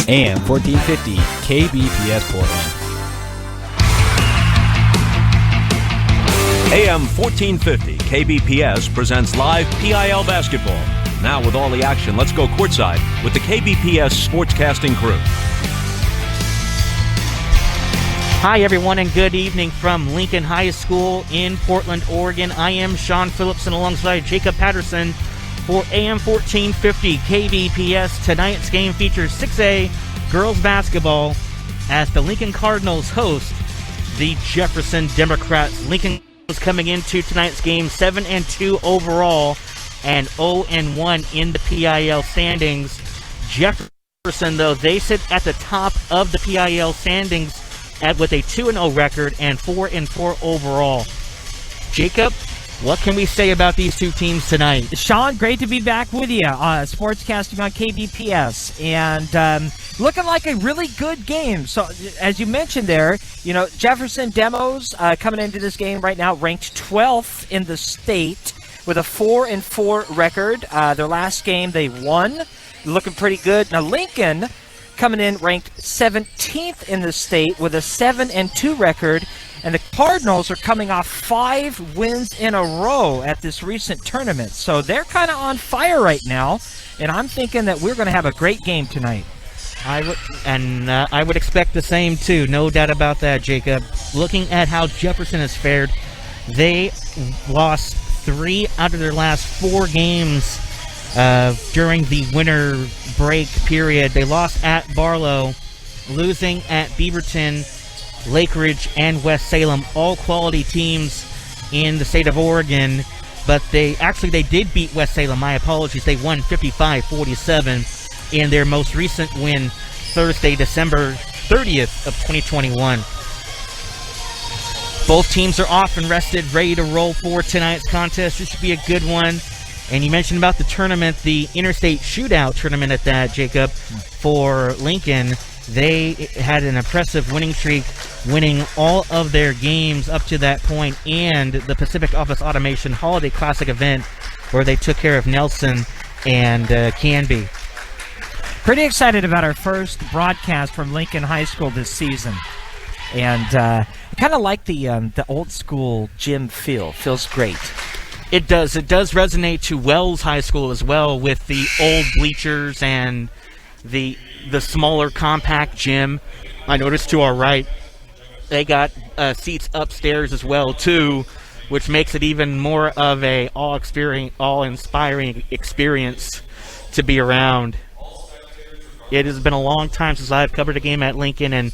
AM 1450 KBPS Portland. AM 1450 KBPS presents live PIL basketball. Now with all the action, let's go courtside with the KBPS sportscasting crew. Hi, everyone, and good evening from Lincoln High School in Portland, Oregon. I am Sean Phillipson alongside Jacob Patterson for AM 1450 KBPS. Tonight's game features 6A girls basketball as the Lincoln Cardinals host the Jefferson Democrats. Lincoln is coming into tonight's game 7-2 overall and 0-1 in the PIL standings. Jefferson, though, they sit at the top of the PIL standings with a 2-0 record and 4-4 overall. Jacob, what can we say about these two teams tonight? Sean, great to be back with you. Sportscasting on KBPS. And looking like a really good game. So, as you mentioned there, you know, Jefferson Demos coming into this game right now ranked 12th in the state with a 4-4 record. Their last game they won. Looking pretty good. Now, Lincoln coming in ranked 17th in the state with a 7-2 record. And the Cardinals are coming off 5 wins in a row at this recent tournament. So they're kind of on fire right now. And I'm thinking that we're going to have a great game tonight. I would expect the same, too. No doubt about that, Jacob. Looking at how Jefferson has fared, they lost 3 out of their last 4 games during the winter break period. They lost at Barlow, losing at Beaverton, Lake Ridge, and West Salem, all quality teams in the state of Oregon. But they did beat West Salem. My apologies. They won 55-47 in their most recent win Thursday, December 30th of 2021. Both teams are off and rested, ready to roll for tonight's contest. This should be a good one. And you mentioned about the tournament, the interstate shootout tournament at that, Jacob, for Lincoln. They had an impressive winning streak, winning all of their games up to that point, and the Pacific Office Automation Holiday Classic event where they took care of Nelson and Canby. Pretty excited about our first broadcast from Lincoln High School this season. And I kind of like the old school gym feel. Feels great. It does. It does resonate to Wells High School as well, with the old bleachers and the smaller compact gym. I noticed to our right they got seats upstairs as well too, which makes it even more of a awe-inspiring experience to be around. It has been a long time since I've covered a game at Lincoln, and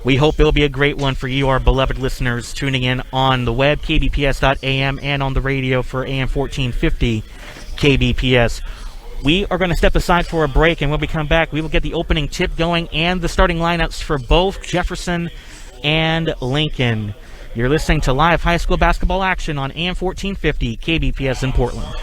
we hope it'll be a great one for you, our beloved listeners, tuning in on the web, kbps.am, and on the radio for AM 1450 KBPS. We are going to step aside for a break, and when we come back, we will get the opening tip going and the starting lineups for both Jefferson and Lincoln. You're listening to live high school basketball action on AM 1450 KBPS in Portland.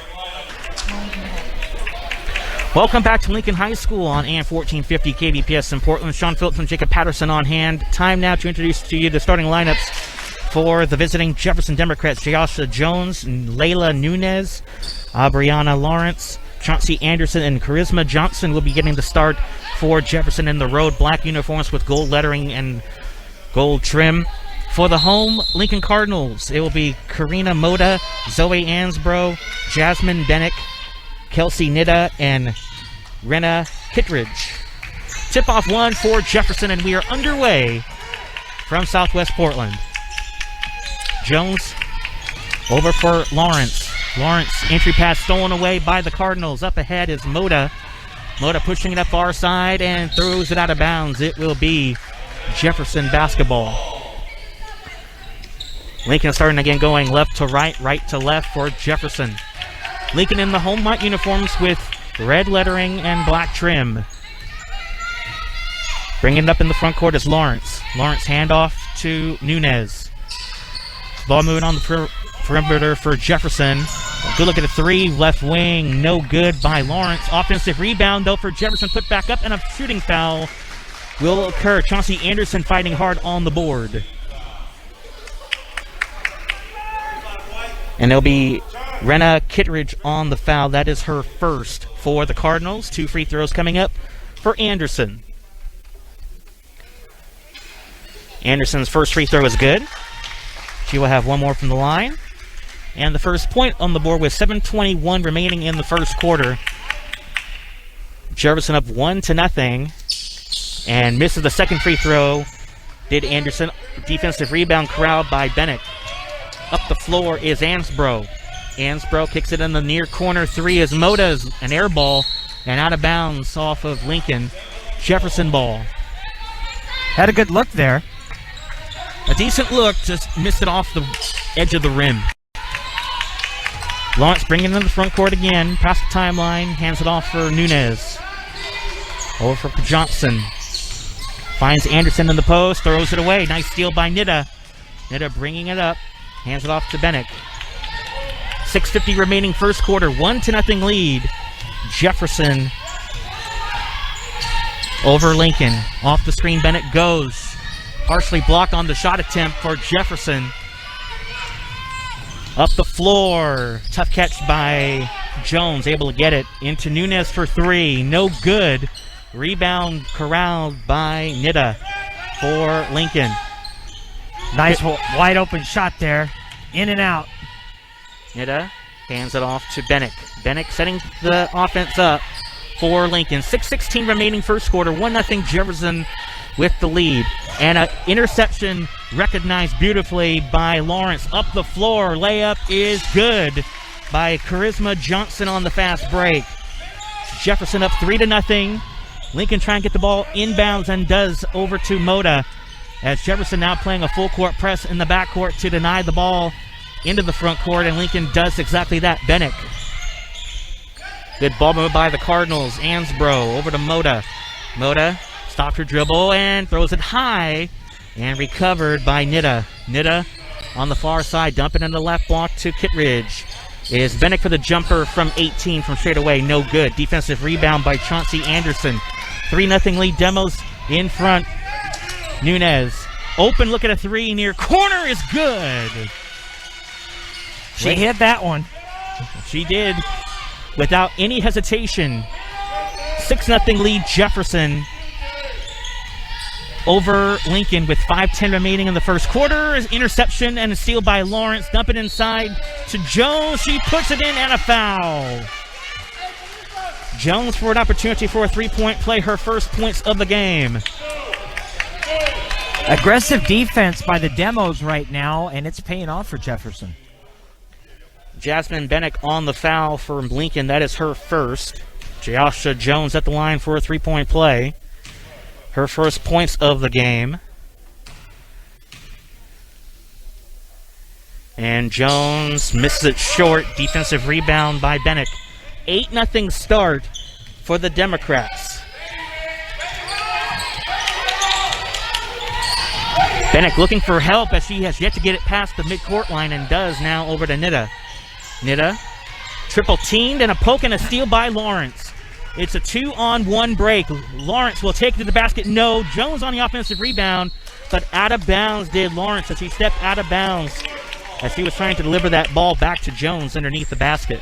Welcome back to Lincoln High School on AM 1450 KBPS in Portland. Sean Phillips and Jacob Patterson on hand. Time now to introduce to you the starting lineups for the visiting Jefferson Democrats. Joshua Jones, Layla Nunez, Brianna Lawrence, Chauncey Anderson, and Charisma Johnson will be getting the start for Jefferson in the road. Black uniforms with gold lettering and gold trim. For the home Lincoln Cardinals, it will be Karina Moda, Zoe Ansbro, Jasmine Bennick, Kelsey Nida, and Rena Kittredge. Tip-off 1 for Jefferson, and we are underway from Southwest Portland. Jones over for Lawrence. Lawrence, entry pass stolen away by the Cardinals. Up ahead is Moda. Moda pushing it up far side and throws it out of bounds. It will be Jefferson basketball. Lincoln starting again, going left to right, right to left for Jefferson. Lincoln in the home white uniforms with red lettering and black trim. Bringing it up in the front court is Lawrence. Lawrence handoff to Nunez. Ball moving on the perimeter for Jefferson. Good look at a 3, left wing, no good by Lawrence. Offensive rebound though for Jefferson, put back up, and a shooting foul will occur. Chauncey Anderson fighting hard on the board. And there'll be Rena Kittredge on the foul. That is her first for the Cardinals. 2 free throws coming up for Anderson. Anderson's first free throw is good. She will have one more from the line. And the first point on the board with 7:21 remaining in the first quarter. Jefferson up 1-0 and misses the second free throw. Did Anderson. Defensive rebound corralled by Bennett. Up the floor is Ansbro. Ansbro kicks it in the near corner. Three is Moda's an air ball and out of bounds off of Lincoln. Jefferson ball. Had a good look there. A decent look, just missed it off the edge of the rim. Lawrence bringing it in the front court again. Past the timeline, hands it off for Nunez. Over for Johnson. Finds Anderson in the post, throws it away. Nice steal by Nida. Nida bringing it up, hands it off to Bennett. 6:50 remaining first quarter, 1-0 lead. Jefferson over Lincoln. Off the screen, Bennett goes. Partially blocked on the shot attempt for Jefferson. Up the floor. Tough catch by Jones. Able to get it into Nunez for three. No good. Rebound corralled by Nida for Lincoln. Nice wide open shot there. In and out. Nida hands it off to Bennett. Bennett setting the offense up for Lincoln. 6:16 remaining first quarter. 1-0 Jefferson with the lead. And an interception recognized beautifully by Lawrence. Up the floor. Layup is good by Charisma Johnson on the fast break. Jefferson up 3-0. Lincoln trying to get the ball inbounds and does over to Moda. As Jefferson now playing a full court press in the backcourt to deny the ball into the front court, and Lincoln does exactly that. Bennett. Good ball move by the Cardinals. Ansbro over to Moda. Moda stopped her dribble and throws it high and recovered by Nida. Nida on the far side, dumping in the left block to Kittredge. Is Bennett for the jumper from 18 from straight away. No good. Defensive rebound by Chauncey Anderson. 3-0 lead. Demos in front. Nunez. Open look at a three near corner is good. She hit that one. She did without any hesitation. 6-0 lead Jefferson over Lincoln with 5:10 remaining in the first quarter. Interception and a steal by Lawrence. Dump it inside to Jones. She puts it in and a foul. Jones for an opportunity for a three-point play. Her first points of the game. Aggressive defense by the Demos right now, and it's paying off for Jefferson. Jasmine Bennett on the foul for Lincoln. That is her first. Jayasha Jones at the line for a three-point play. Her first points of the game. And Jones misses it short. Defensive rebound by Bennett. 8-0 start for the Democrats. Bennett looking for help as she has yet to get it past the midcourt line and does now over to Nida. Nida, triple teamed and a poke and a steal by Lawrence. It's a 2-on-1 break. Lawrence will take it to the basket. No, Jones on the offensive rebound, but out of bounds did Lawrence as he stepped out of bounds as he was trying to deliver that ball back to Jones underneath the basket.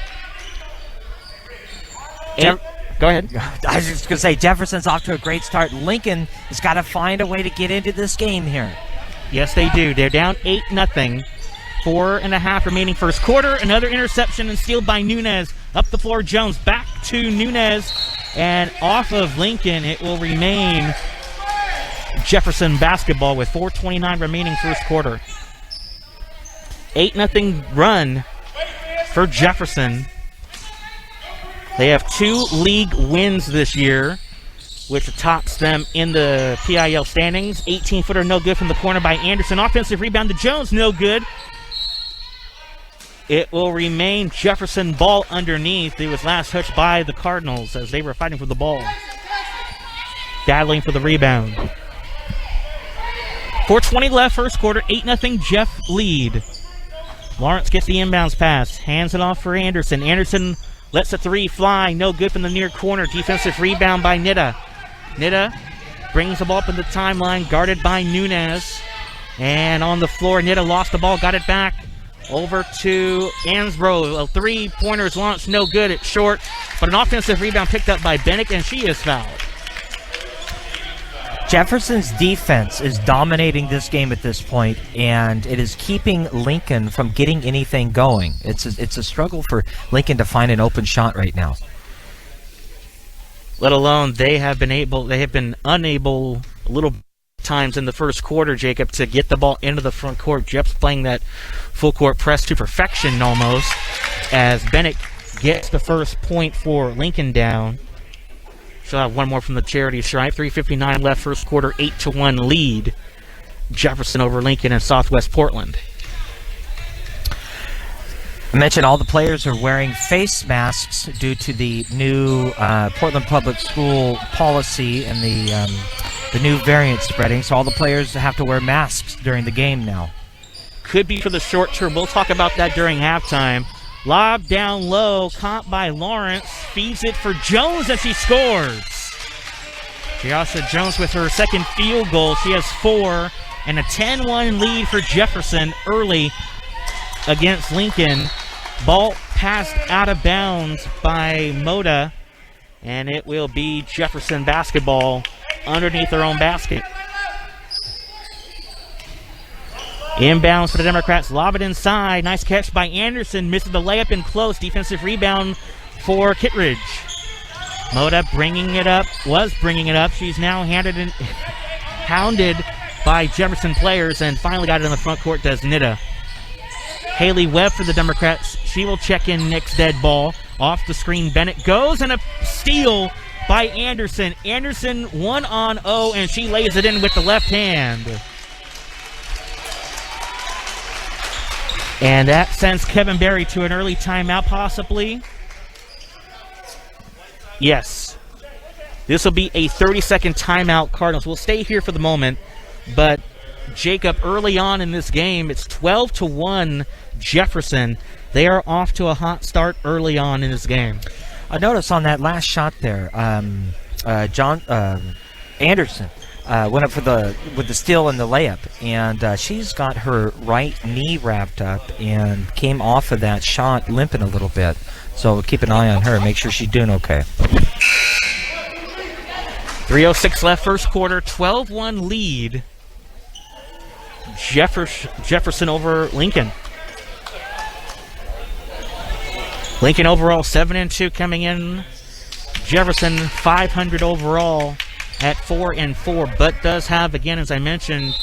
Go ahead. I was just going to say, Jefferson's off to a great start. Lincoln has got to find a way to get into this game here. Yes, they do. They're down 8-0. 4.5 remaining first quarter. Another interception and steal by Nunez. Up the floor, Jones back to Nunez. And off of Lincoln, it will remain Jefferson basketball with 4:29 remaining first quarter. 8-0 run for Jefferson. They have 2 league wins this year, which tops them in the PIL standings. 18-footer no good from the corner by Anderson. Offensive rebound to Jones, no good. It will remain Jefferson ball underneath. It was last touched by the Cardinals as they were fighting for the ball. Battling for the rebound. 4:20 left first quarter, 8-0 Jeff lead. Lawrence gets the inbounds pass, hands it off for Anderson. Anderson lets a three fly, no good from the near corner. Defensive rebound by Nida. Nida brings the ball up in the timeline, guarded by Nunez. And on the floor, Nida lost the ball, got it back. Over to Ansbro. A three-pointer's launched, no good. It's short, but an offensive rebound picked up by Bennett, and she is fouled. Jefferson's defense is dominating this game at this point, and it is keeping Lincoln from getting anything going. It's a struggle for Lincoln to find an open shot right now. Let alone they have been unable a little times in the first quarter, Jacob, to get the ball into the front court. Jeff's playing that full court press to perfection almost, as Bennett gets the first point for Lincoln down. She'll have one more from the charity stripe. 3:59 left, first quarter, 8-1 lead. Jefferson over Lincoln and Southwest Portland. I mentioned all the players are wearing face masks due to the new Portland Public School policy and the new variant spreading. So all the players have to wear masks during the game now. Could be for the short term. We'll talk about that during halftime. Lob down low, caught by Lawrence, feeds it for Jones, and she scores. Giasha Jones with her second field goal. She has 4, and a 10-1 lead for Jefferson early against Lincoln. Ball passed out of bounds by Moda, and it will be Jefferson basketball underneath their own basket. Inbounds for the Democrats, lob it inside. Nice catch by Anderson, misses the layup in close. Defensive rebound for Kittredge. Moda was bringing it up. She's now hounded by Jefferson players and finally got it in the front court, does Nida. Haley Webb for the Democrats. She will check in Nick's dead ball. Off the screen, Bennett goes, and a steal by Anderson. Anderson 1-on-0, and she lays it in with the left hand. And that sends Kevin Berry to an early timeout, possibly. Yes. This will be a 30-second timeout, Cardinals. We'll stay here for the moment, but Jacob, early on in this game, it's 12-1 Jefferson. They are off to a hot start early on in this game. I noticed on that last shot there, Anderson went up with the steal and the layup, and she's got her right knee wrapped up and came off of that shot limping a little bit. So keep an eye on her. Make sure she's doing okay. 3:06 left, first quarter, 12-1 lead. Jefferson over Lincoln. Lincoln overall 7-2 coming in. Jefferson 500 overall at 4-4, but does have, again, as I mentioned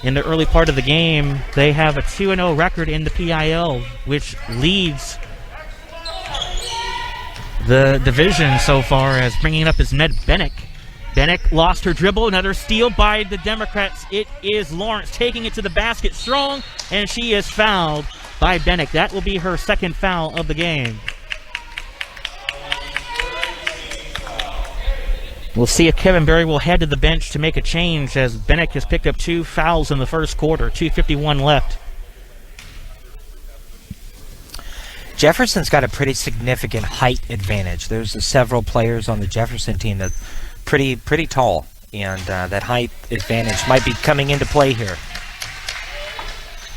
in the early part of the game, they have a 2-0 record in the PIL, which leads the division so far. As bringing it up is Med Bennick. Bennick lost her dribble. Another steal by the Democrats. It is Lawrence taking it to the basket strong, and she is fouled by Bennick. That will be her second foul of the game. We'll see if Kevin Berry will head to the bench to make a change, as Bennick has picked up 2 fouls in the first quarter. 2:51 left. Jefferson's got a pretty significant height advantage. There's several players on the Jefferson team that pretty tall, and that height advantage might be coming into play here.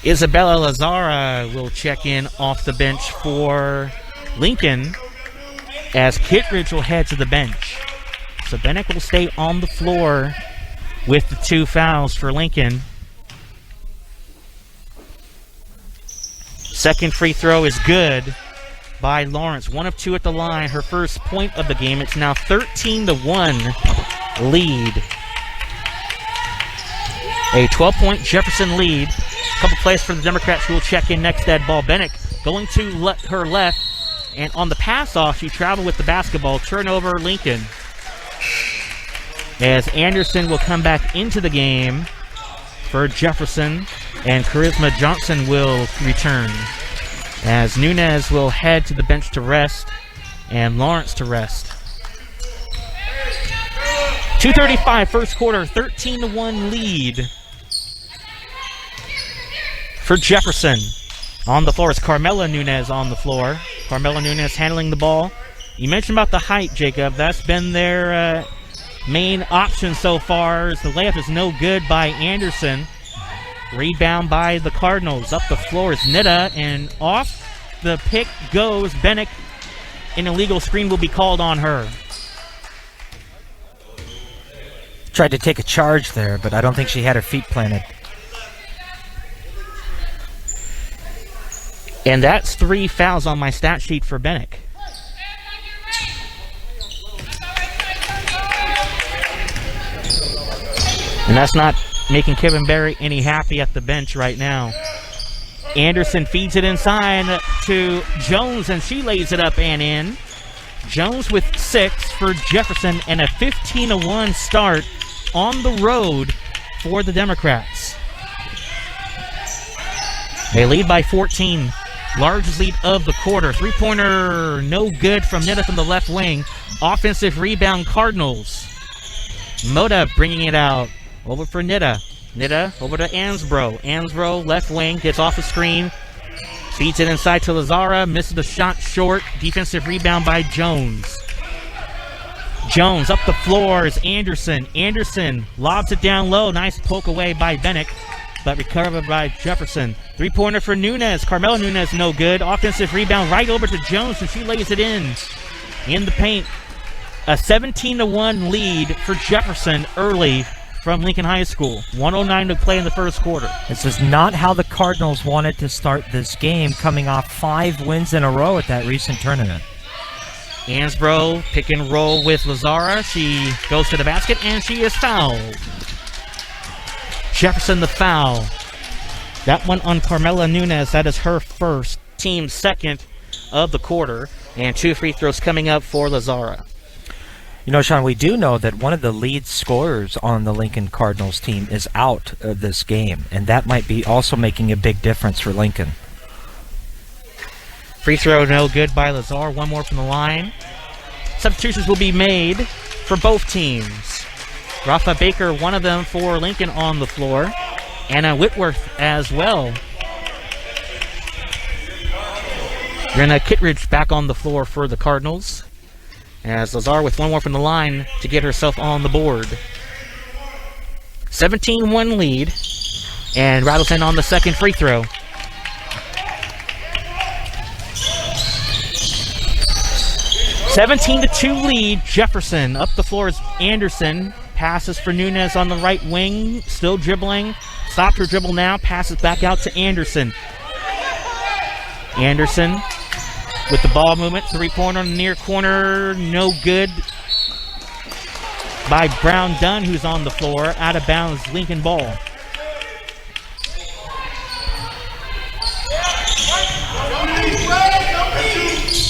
Isabella Lazara will check in off the bench for Lincoln, as Kittredge will head to the bench. So Bennick will stay on the floor with the 2 fouls for Lincoln. Second free throw is good by Lawrence. 1 of 2 at the line. Her first point of the game. It's now 13-1 lead. A 12-point Jefferson lead. A couple plays for the Democrats who will check in next. Dead ball. Bennick going to her left. And on the pass off, she traveled with the basketball. Turnover, Lincoln. As Anderson will come back into the game for Jefferson, and Charisma Johnson will return, as Nunez will head to the bench to rest, and Lawrence to rest. 2:35 first quarter, 13-1 lead for Jefferson. On the floor is Carmela Nunez on the floor. Carmela Nunez handling the ball. You mentioned about the height, Jacob. That's been their main option so far. The layup is no good by Anderson. Rebound by the Cardinals. Up the floor is Nida, and off the pick goes Bennick. An illegal screen will be called on her. Tried to take a charge there, but I don't think she had her feet planted. And that's 3 fouls on my stat sheet for Bennick. And that's not making Kevin Berry any happy at the bench right now. Anderson feeds it inside to Jones, and she lays it up and in. Jones with 6 for Jefferson, and a 15-1 start on the road for the Democrats. They lead by 14. Largest lead of the quarter. Three-pointer, no good from Nita from the left wing. Offensive rebound, Cardinals. Moda bringing it out. Over for Nita. Nita over to Ansbro. Ansbro, left wing, gets off the screen. Feeds it inside to Lazara. Misses the shot short. Defensive rebound by Jones. Jones up the floor is Anderson. Anderson lobs it down low. Nice poke away by Bennick, but recovered by Jefferson. Three-pointer for Nunez. Carmela Nunez no good. Offensive rebound right over to Jones, and she lays it in the paint. A 17-1 lead for Jefferson early from Lincoln High School. 1:09 to play in the first quarter. This is not how the Cardinals wanted to start this game, coming off 5 wins in a row at that recent tournament. Ansbro pick and roll with Lazara. She goes to the basket, and she is fouled. Jefferson the foul. That one on Carmela Nunez. That is her first, team second of the quarter. And 2 free throws coming up for Lazara. You know, Sean, we do know that one of the lead scorers on the Lincoln Cardinals team is out of this game, and that might be also making a big difference for Lincoln. Free throw no good by Lazar. One more from the line. Substitutions will be made for both teams. Rafa Baker, one of them for Lincoln on the floor. Anna Whitworth as well. Brenna Kittredge back on the floor for the Cardinals, as Lazar with one more from the line to get herself on the board. 17-1 lead, and rattles in on the second free throw. (17-2) lead, Jefferson. Up the floor is Anderson. Passes for Nunez on the right wing, still dribbling. Stopped her dribble now, passes back out to Anderson. Anderson with the ball movement, three-pointer on the near corner, no good by Brown Dunn, who's on the floor. Out of bounds, Lincoln ball.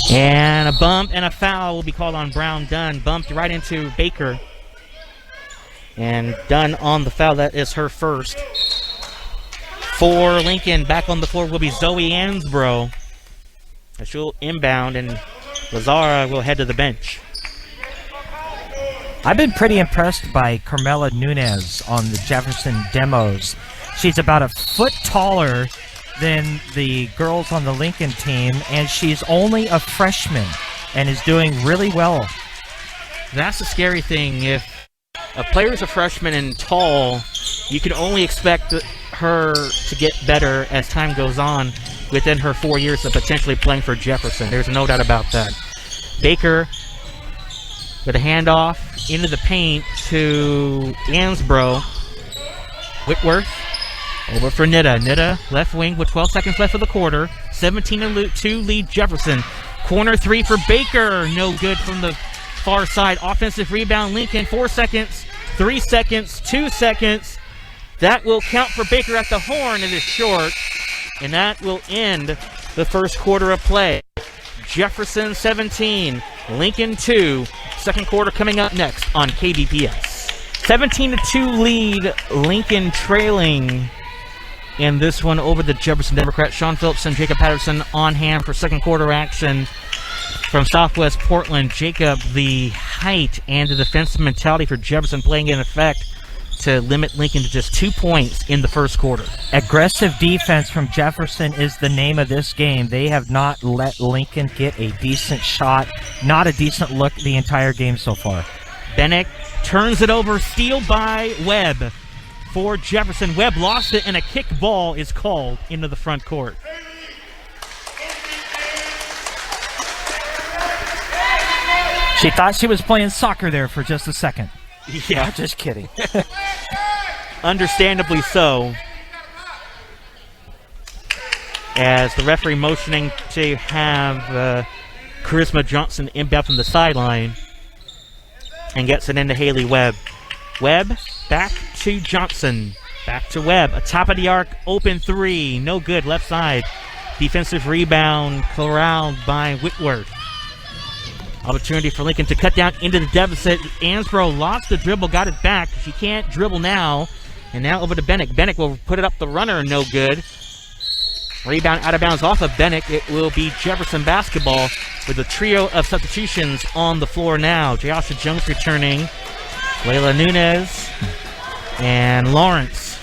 And a bump and a foul will be called on Brown Dunn. Bumped right into Baker. And Dunn on the foul, that is her first. For Lincoln, back on the floor will be Zoe Ansbro. She'll inbound, and Lazara will head to the bench. I've been pretty impressed by Carmela Nunez on the Jefferson demos. She's about a foot taller than the girls on the Lincoln team, and she's only a freshman and is doing really well. That's the scary thing. If a player's a freshman and tall, you can only expect her to get better as time goes on within her 4 years of potentially playing for Jefferson. There's no doubt about that. Baker with a handoff into the paint to Ansbro. Whitworth over for Nita. Nita, left wing with 12 seconds left of the quarter. 17-2 lead Jefferson. Corner three for Baker. No good from the far side. Offensive rebound, Lincoln. 4 seconds, 3 seconds, 2 seconds. That will count for Baker at the horn. It is short. And that will end the first quarter of play. Jefferson 17, Lincoln 2. Second quarter coming up next on KBPS. 17-2 lead, Lincoln trailing in this one over the Jefferson Democrats. Sean Phillips and Jacob Patterson on hand for second quarter action. From Southwest Portland, Jacob, the height and the defensive mentality for Jefferson playing in effect to limit Lincoln to just 2 points in the first quarter. Aggressive defense from Jefferson is the name of this game. They have not let Lincoln get a decent shot, not a decent look the entire game so far. Bennick turns it over, steal by Webb for Jefferson. Webb lost it, and a kick ball is called into the front court. She thought she was playing soccer there for just a second. Yeah. Just kidding. Understandably so. As the referee motioning to have Charisma Johnson inbound from the sideline and gets it into Haley Webb. Webb back to Johnson. Back to Webb. A top of the arc, open three. No good, left side. Defensive rebound corralled by Whitworth. Opportunity for Lincoln to cut down into the deficit. Ansbro lost the dribble, got it back. She can't dribble now. And now over to Bennick. Bennick will put it up the runner, no good. Rebound out of bounds off of Bennick. It will be Jefferson basketball with a trio of substitutions on the floor now. Jayasha Jones returning. Layla Nunez and Lawrence.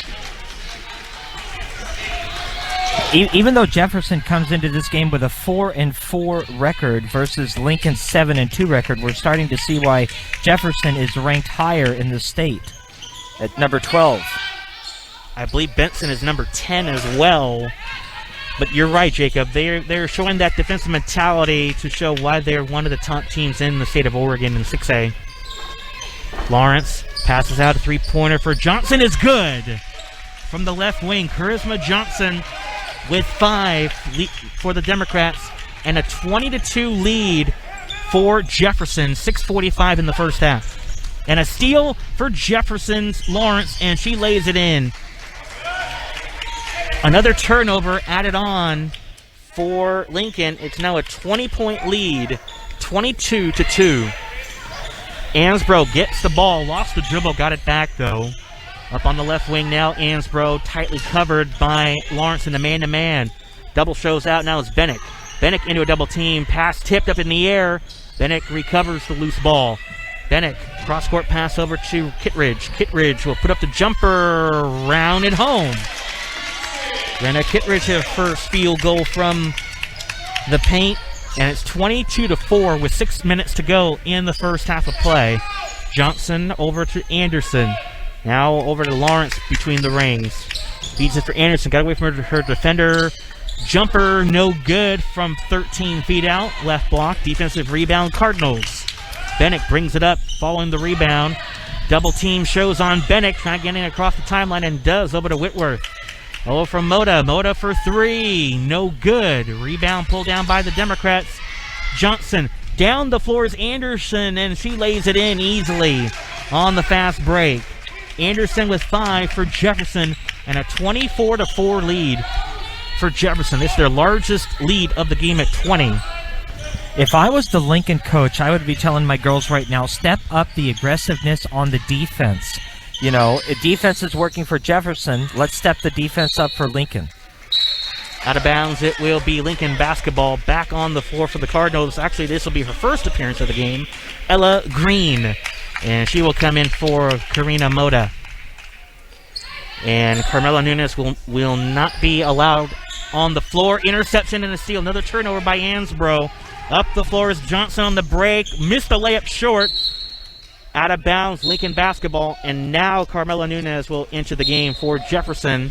Even though Jefferson comes into this game with a 4-4 record versus Lincoln's 7-2 record, we're starting to see why Jefferson is ranked higher in the state at number 12. I believe Benson is number 10 as well. But you're right, Jacob. They're showing that defensive mentality to show why they're one of the top teams in the state of Oregon in 6A. Lawrence passes out a three-pointer for Johnson is good. From the left wing, Charisma Johnson with 5 for the Democrats and a 20-2 lead for Jefferson. 6:45 in the first half. And a steal for Jefferson's Lawrence, and she lays it in. Another turnover added on for Lincoln. It's now a 20-point lead, 22-2. Ansbro gets the ball, lost the dribble, got it back though. Up on the left wing now, Ansbro tightly covered by Lawrence in the man-to-man. Double shows out, now it's Bennick. Bennick into a double team, pass tipped up in the air. Bennick recovers the loose ball. Bennick, cross-court pass over to Kittredge. Kittredge will put up the jumper, round and home. Brenna Kittredge her first field goal from the paint, and it's 22-4 with 6 minutes to go in the first half of play. Johnson over to Anderson. Now over to Lawrence between the rings. Feeds it for Anderson. Got away from her defender. Jumper no good from 13 feet out. Left block. Defensive rebound. Cardinals. Bennick brings it up following the rebound. Double team shows on Bennick. Trying to get in across the timeline and does over to Whitworth. Oh, from Moda. Moda for 3. No good. Rebound pulled down by the Democrats. Johnson down the floor is Anderson, and she lays it in easily on the fast break. Anderson with 5 for Jefferson, and a 24-4 lead for Jefferson. This is their largest lead of the game at 20. If I was the Lincoln coach, I would be telling my girls right now, step up the aggressiveness on the defense. You know, defense is working for Jefferson. Let's step the defense up for Lincoln. Out of bounds, it will be Lincoln basketball back on the floor for the Cardinals. Actually, this will be her first appearance of the game. Ella Green. And she will come in for Karina Moda. And Carmela Nunez will not be allowed on the floor. Interception and a steal. Another turnover by Ansbro. Up the floor is Johnson on the break. Missed the layup short. Out of bounds, Lincoln basketball. And now Carmela Nunez will enter the game for Jefferson.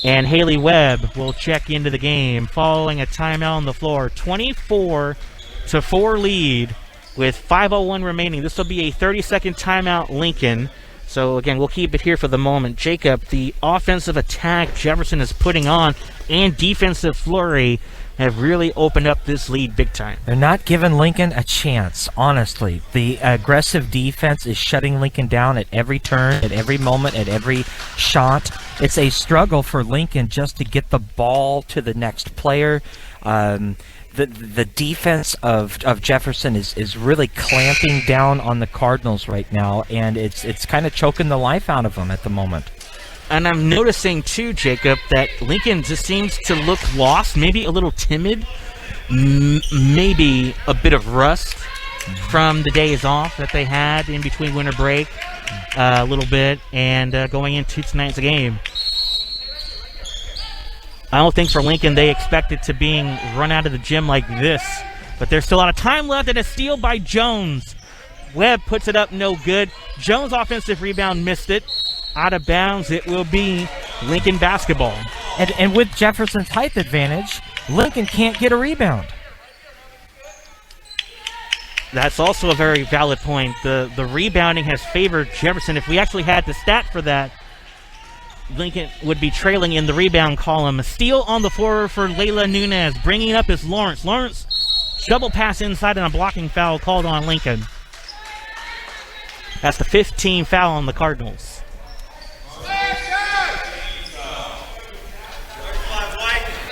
And Haley Webb will check into the game following a timeout on the floor. 24-4 lead with 5:01 remaining. This will be a 30-second timeout, Lincoln. So, again, we'll keep it here for the moment. Jacob, the offensive attack Jefferson is putting on and defensive flurry have really opened up this lead big time. They're not giving Lincoln a chance, honestly. The aggressive defense is shutting Lincoln down at every turn, at every moment, at every shot. It's a struggle for Lincoln just to get the ball to the next player. The defense of Jefferson is really clamping down on the Cardinals right now, and it's kind of choking the life out of them at the moment. And I'm noticing, too, Jacob, that Lincoln just seems to look lost, maybe a little timid, maybe a bit of rust from the days off that they had in between winter break, a little bit, and going into tonight's game. I don't think for Lincoln they expected to being run out of the gym like this, but there's still a lot of time left, and a steal by Jones. Webb puts it up, no good. Jones' offensive rebound missed it. Out of bounds, it will be Lincoln basketball. And with Jefferson's height advantage, Lincoln can't get a rebound. That's also a very valid point. The rebounding has favored Jefferson. If we actually had the stat for that, Lincoln would be trailing in the rebound column. A steal on the floor for Layla Nunez. Bringing it up is Lawrence. Lawrence, double pass inside and a blocking foul called on Lincoln. That's the 15th foul on the Cardinals.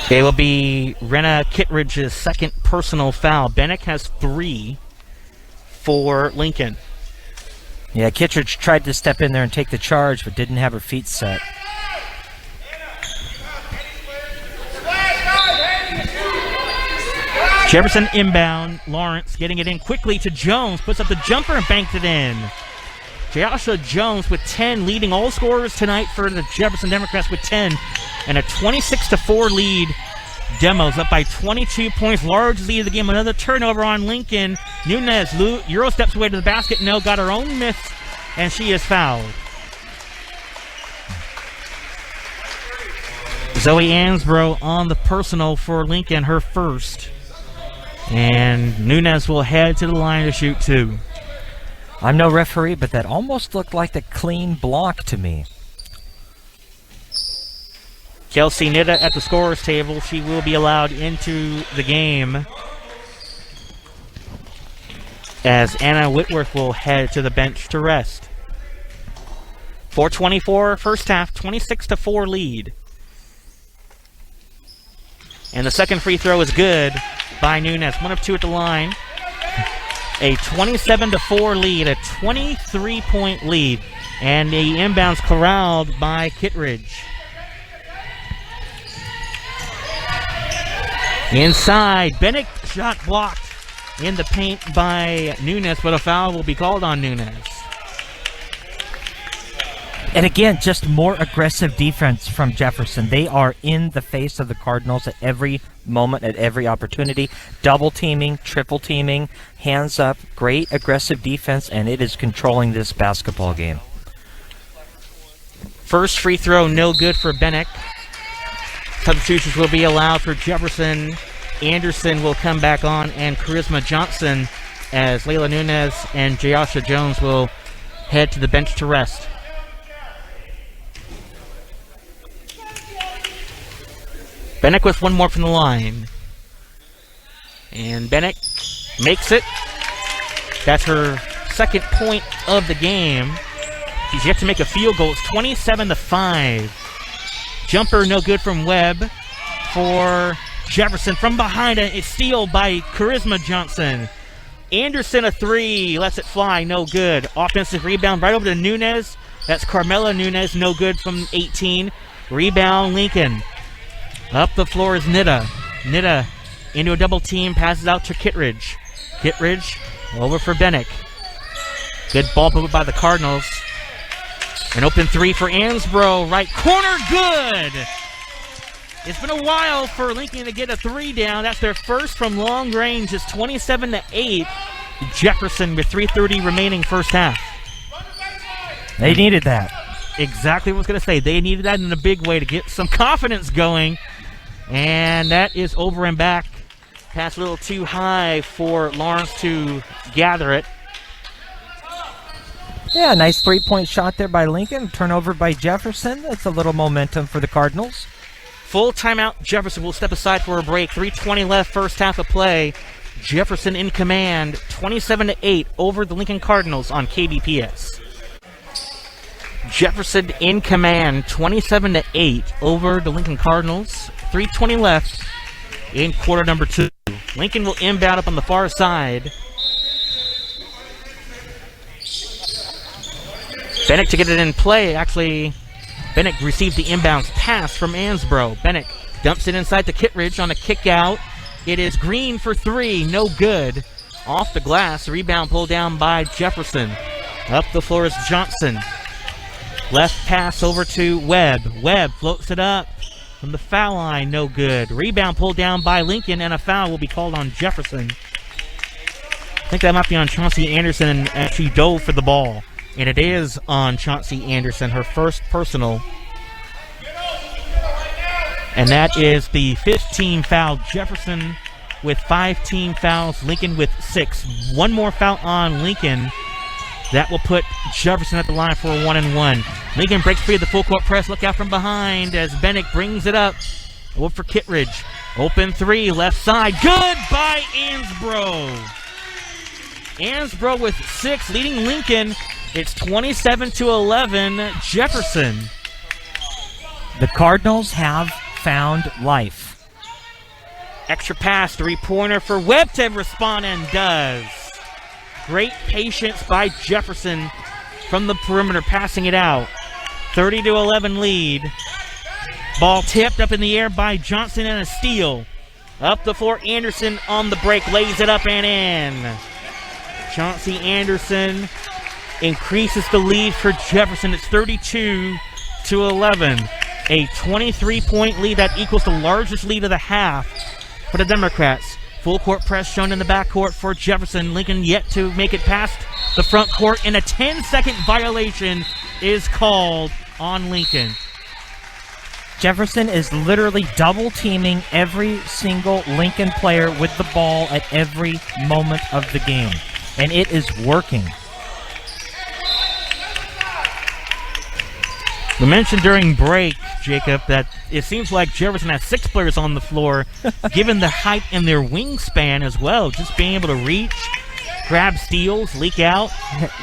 It will be Rena Kittredge's second personal foul. Bennick has 3 for Lincoln. Yeah, Kittredge tried to step in there and take the charge, but didn't have her feet set. Jefferson inbound. Lawrence getting it in quickly to Jones. Puts up the jumper and banked it in. Joshua Jones with 10, leading all scorers tonight for the Jefferson Democrats with 10. And a 26-4 lead. Demos up by 22 points. Large lead of the game. Another turnover on Lincoln. Nunez Euro steps away to the basket. No, got her own miss, and she is fouled. Zoe Ansbro on the personal for Lincoln, her first. And Nunez will head to the line to shoot 2. I'm no referee, but that almost looked like a clean block to me. Kelsey Nitta at the scorer's table. She will be allowed into the game as Anna Whitworth will head to the bench to rest. 4:24 first half, 26-4 lead. And the second free throw is good by Nunez. 1 of 2 at the line. A 27-4 lead, a 23-point lead. And the inbounds corralled by Kittredge. Inside, Bennick shot blocked in the paint by Nunez, but a foul will be called on Nunez. And again, just more aggressive defense from Jefferson. They are in the face of the Cardinals at every moment, at every opportunity. Double teaming, triple teaming, hands up, great aggressive defense, and it is controlling this basketball game. First free throw, no good for Bennick. Substitutions will be allowed for Jefferson. Anderson will come back on, and Charisma Johnson, as Layla Nunez and Joshua Jones will head to the bench to rest. Bennick with 1 more from the line. And Bennick makes it. That's her second point of the game. She's yet to make a field goal. It's 27-5. Jumper no good from Webb for Jefferson. From behind, a steal by Charisma Johnson. Anderson a 3, lets it fly, no good. Offensive rebound right over to Nunez. That's Carmela Nunez, no good from 18. Rebound Lincoln. Up the floor is Nitta. Nitta into a double team, passes out to Kittredge. Kittredge over for Bennick. Good ball movement by the Cardinals. An open 3 for Ansbro, right corner, good! It's been a while for Lincoln to get a 3 down. That's their first from long range. It's 27-8. Jefferson with 3:30 remaining first half. They needed that. Exactly what I was going to say. They needed that in a big way to get some confidence going. And that is over and back. Pass a little too high for Lawrence to gather it. Yeah, nice 3-point shot there by Lincoln. Turnover by Jefferson. That's a little momentum for the Cardinals. Full timeout. Jefferson will step aside for a break. 3:20 left, first half of play. Jefferson in command, 27-8 over the Lincoln Cardinals on KBPS. Jefferson in command, 27-8 over the Lincoln Cardinals. 3:20 left in quarter number 2. Lincoln will inbound up on the far side. Bennick to get it in play. Actually, Bennick received the inbounds pass from Ansbro. Bennick dumps it inside to Kittredge on a kick out. It is Green for 3, no good. Off the glass, rebound pulled down by Jefferson. Up the floor is Johnson. Left pass over to Webb. Webb floats it up from the foul line, no good. Rebound pulled down by Lincoln, and a foul will be called on Jefferson. I think that might be on Chauncey Anderson as she dove for the ball. And it is on Chauncey Anderson, her first personal. And that is the 15th foul. Jefferson with 5 team fouls, Lincoln with 6. One more foul on Lincoln. That will put Jefferson at the line for a 1-and-1. Lincoln breaks free of the full court press. Look out from behind as Bennick brings it up. Look for Kittredge. Open 3, left side. Good by Ansbro. Ansbro with 6, leading Lincoln. It's 27-11, Jefferson. The Cardinals have found life. Extra pass, 3-pointer for Webb to respond, and does. Great patience by Jefferson from the perimeter, passing it out. 30-11 lead. Ball tipped up in the air by Johnson and a steal. Up the floor, Anderson on the break, lays it up and in. Chauncey Anderson increases the lead for Jefferson. It's 32-11. A 23-point lead that equals the largest lead of the half for the Democrats. Full court press shown in the backcourt for Jefferson. Lincoln yet to make it past the front court, and a 10-second violation is called on Lincoln. Jefferson is literally double teaming every single Lincoln player with the ball at every moment of the game, and it is working. We mentioned during break, Jacob, that it seems like Jefferson has 6 players on the floor, given the height and their wingspan as well. Just being able to reach, grab steals, leak out.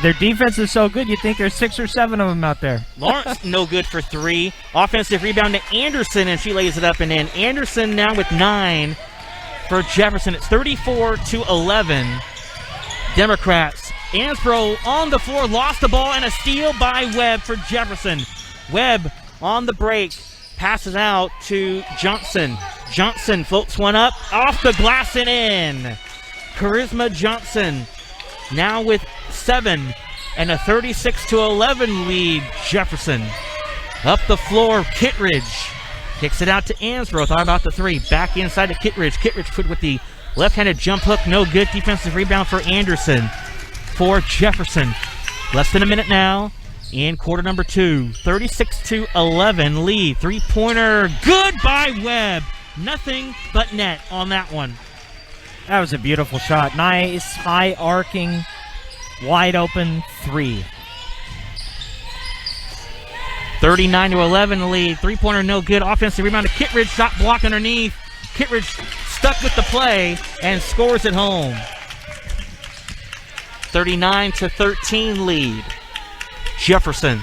Their defense is so good, you'd think there's 6 or 7 of them out there. Lawrence, no good for 3. Offensive rebound to Anderson, and she lays it up and in. Anderson now with 9 for Jefferson. It's 34-11. Democrats. Ansbro on the floor, lost the ball, and a steal by Webb for Jefferson. Webb on the break, passes out to Johnson. Johnson floats one up, off the glass and in. Charisma Johnson now with 7 and a 36-11 lead. Jefferson up the floor. Kittredge kicks it out to Ansbro. Thought about the 3. Back inside to Kittredge. Kittredge put with the left-handed jump hook. No good. Defensive rebound for Anderson for Jefferson. Less than a minute now in quarter number 2. 36-11 lead. 3-pointer. Good by Webb. Nothing but net on that one. That was a beautiful shot. Nice, high arcing, wide open 3. 39-11 lead. 3-pointer no good. Offensive rebound to Kittredge. Shot block underneath. Kittredge stuck with the play and scores at home. 39-13 lead. Jefferson.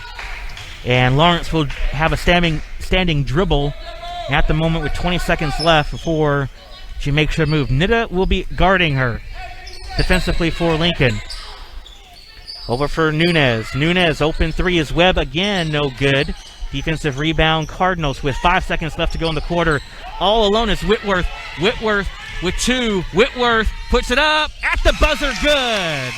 And Lawrence will have a standing dribble at the moment with 20 seconds left before she makes her move. Nida will be guarding her defensively for Lincoln. Over for Nunez. Nunez, open 3 is Webb again, no good. Defensive rebound, Cardinals with 5 seconds left to go in the quarter. All alone is Whitworth. Whitworth with 2. Whitworth puts it up at the buzzer, good.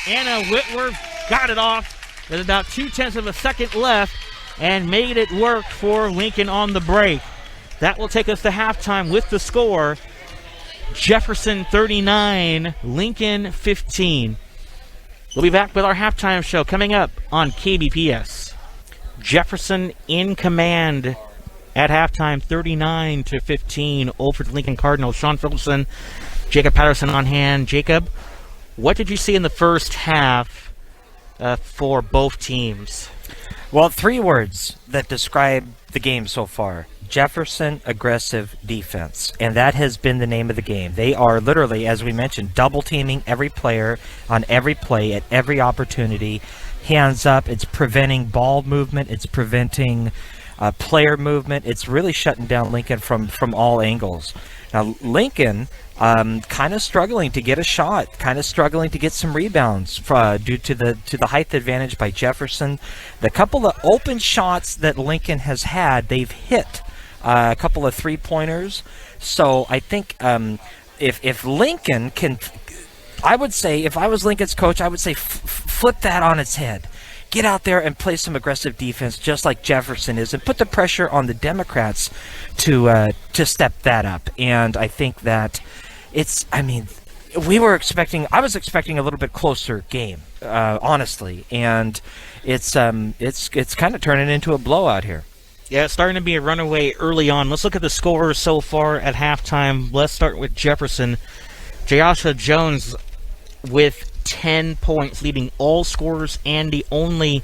Anna Whitworth got it off with about 0.2 of a second left and made it work for Lincoln on the break. That will take us to halftime with the score. Jefferson 39, Lincoln 15. We'll be back with our halftime show coming up on KBPS. Jefferson in command at halftime, 39-15 over the Lincoln Cardinals. Sean Phillipson, Jacob Patterson on hand. Jacob, what did you see in the first half for both teams? Well, 3 words that describe the game so far. Jefferson aggressive defense, and that has been the name of the game. They are literally, as we mentioned, double teaming every player on every play at every opportunity. Hands up, it's preventing ball movement, it's preventing player movement. It's really shutting down Lincoln from all angles. Now Lincoln kind of struggling to get a shot, kind of struggling to get some rebounds due to the height advantage by Jefferson. The couple of open shots that Lincoln has had, they've hit a couple of 3-pointers. So I think if Lincoln can, I would say, if I was Lincoln's coach, I would say flip that on its head. Get out there and play some aggressive defense just like Jefferson is, and put the pressure on the Democrats to step that up. And I think that I was expecting a little bit closer game, honestly, and it's kind of turning into a blowout here. Yeah, it's starting to be a runaway early on. Let's look at the scores so far at halftime. Let's start with Jefferson. Joshua Jones with 10 points, leading all scorers and the only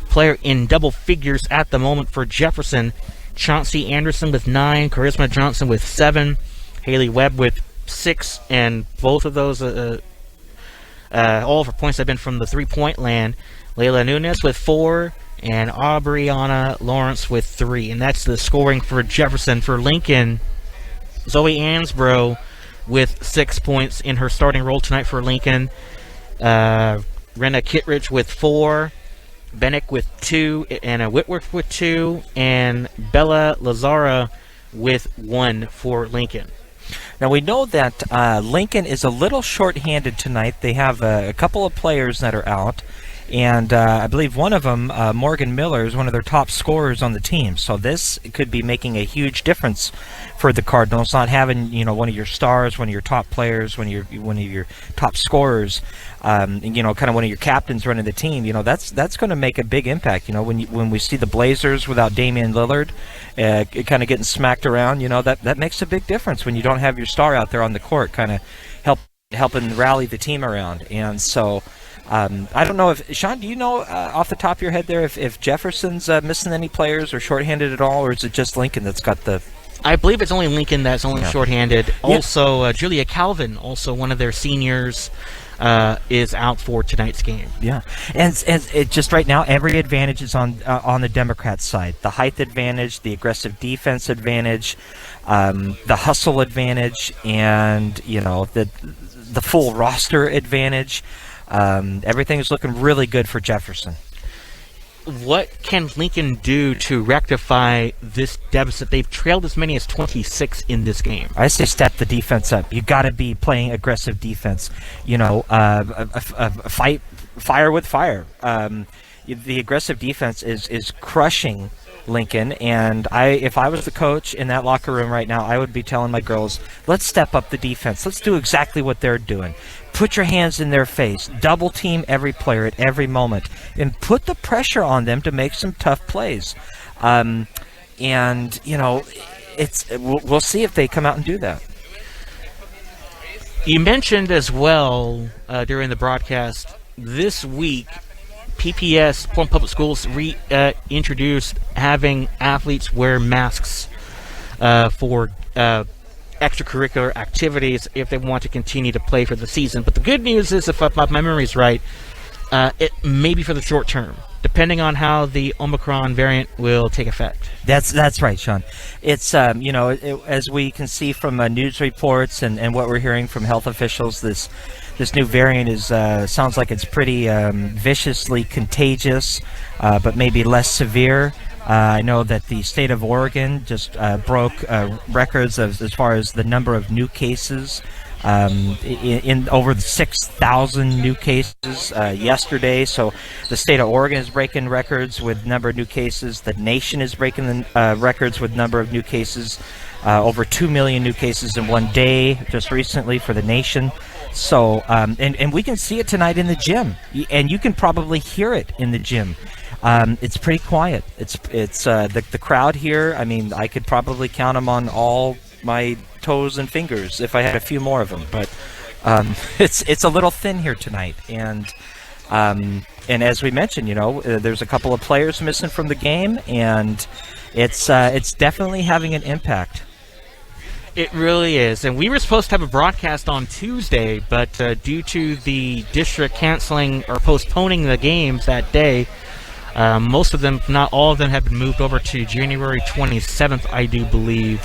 player in double figures at the moment for Jefferson. Chauncey Anderson with 9, Charisma Johnson with 7, Haley Webb with 6, and both of those, all of her points have been from the three-point land. Layla Nunes with 4, and Aubriana Lawrence with 3. And that's the scoring for Jefferson. For Lincoln, Zoe Ansbro with 6 points in her starting role tonight for Lincoln. Renna Kittredge with 4. Bennick with 2, Anna Whitworth with 2, and Bella Lazara with 1 for Lincoln. Now, we know that Lincoln is a little short-handed tonight. They have a couple of players that are out, and I believe one of them, Morgan Miller, is one of their top scorers on the team. So this could be making a huge difference for the Cardinals, not having one of your stars, one of your top players, one of your top scorers, kind of one of your captains running the team. That's going to make a big impact. When we see the Blazers without Damian Lillard, kind of getting smacked around, that makes a big difference when you don't have your star out there on the court, kind of helping rally the team around. And so. I don't know if Sean, do you know off the top of your head there if Jefferson's missing any players or shorthanded at all, or is it just Lincoln that's got the? I believe it's only Lincoln that's only shorthanded. Also, Julia Calvin, also one of their seniors, is out for tonight's game. Yeah, and it just right now every advantage is on the Democrats' side. The height advantage, the aggressive defense advantage, the hustle advantage, and the full roster advantage. Everything is looking really good for Jefferson. What can Lincoln do to rectify this deficit? They've trailed as many as 26 in this game. I say step the defense up. You got to be playing aggressive defense. Fight fire with fire. The aggressive defense is crushing Lincoln, and if I was the coach in that locker room right now, I would be telling my girls, let's step up the defense. Let's do exactly what they're doing. Put your hands in their face. Double team every player at every moment, and put the pressure on them to make some tough plays. We'll see if they come out and do that. You mentioned as well during the broadcast this week, PPS, Portland Public Schools, introduced having athletes wear masks for extracurricular activities if they want to continue to play for the season. But the good news is, if my memory is right, it may be for the short term, depending on how the Omicron variant will take effect. That's right, Sean. It's as we can see from news reports and what we're hearing from health officials, this new variant sounds like it's pretty viciously contagious, but maybe less severe. I know that the state of Oregon just broke records as far as the number of new cases. In over 6,000 new cases yesterday. So the state of Oregon is breaking records with number of new cases. The nation is breaking the records with number of new cases. Over 2 million new cases in one day just recently for the nation. So and we can see it tonight in the gym, and you can probably hear it in the gym. It's pretty quiet. It's the crowd here. I mean, I could probably count them on all my toes and fingers if I had a few more of them. But it's a little thin here tonight, and as we mentioned, there's a couple of players missing from the game, and it's definitely having an impact. It really is. And we were supposed to have a broadcast on Tuesday, but due to the district canceling or postponing the games that day, most of them, not all of them, have been moved over to January 27th, I do believe.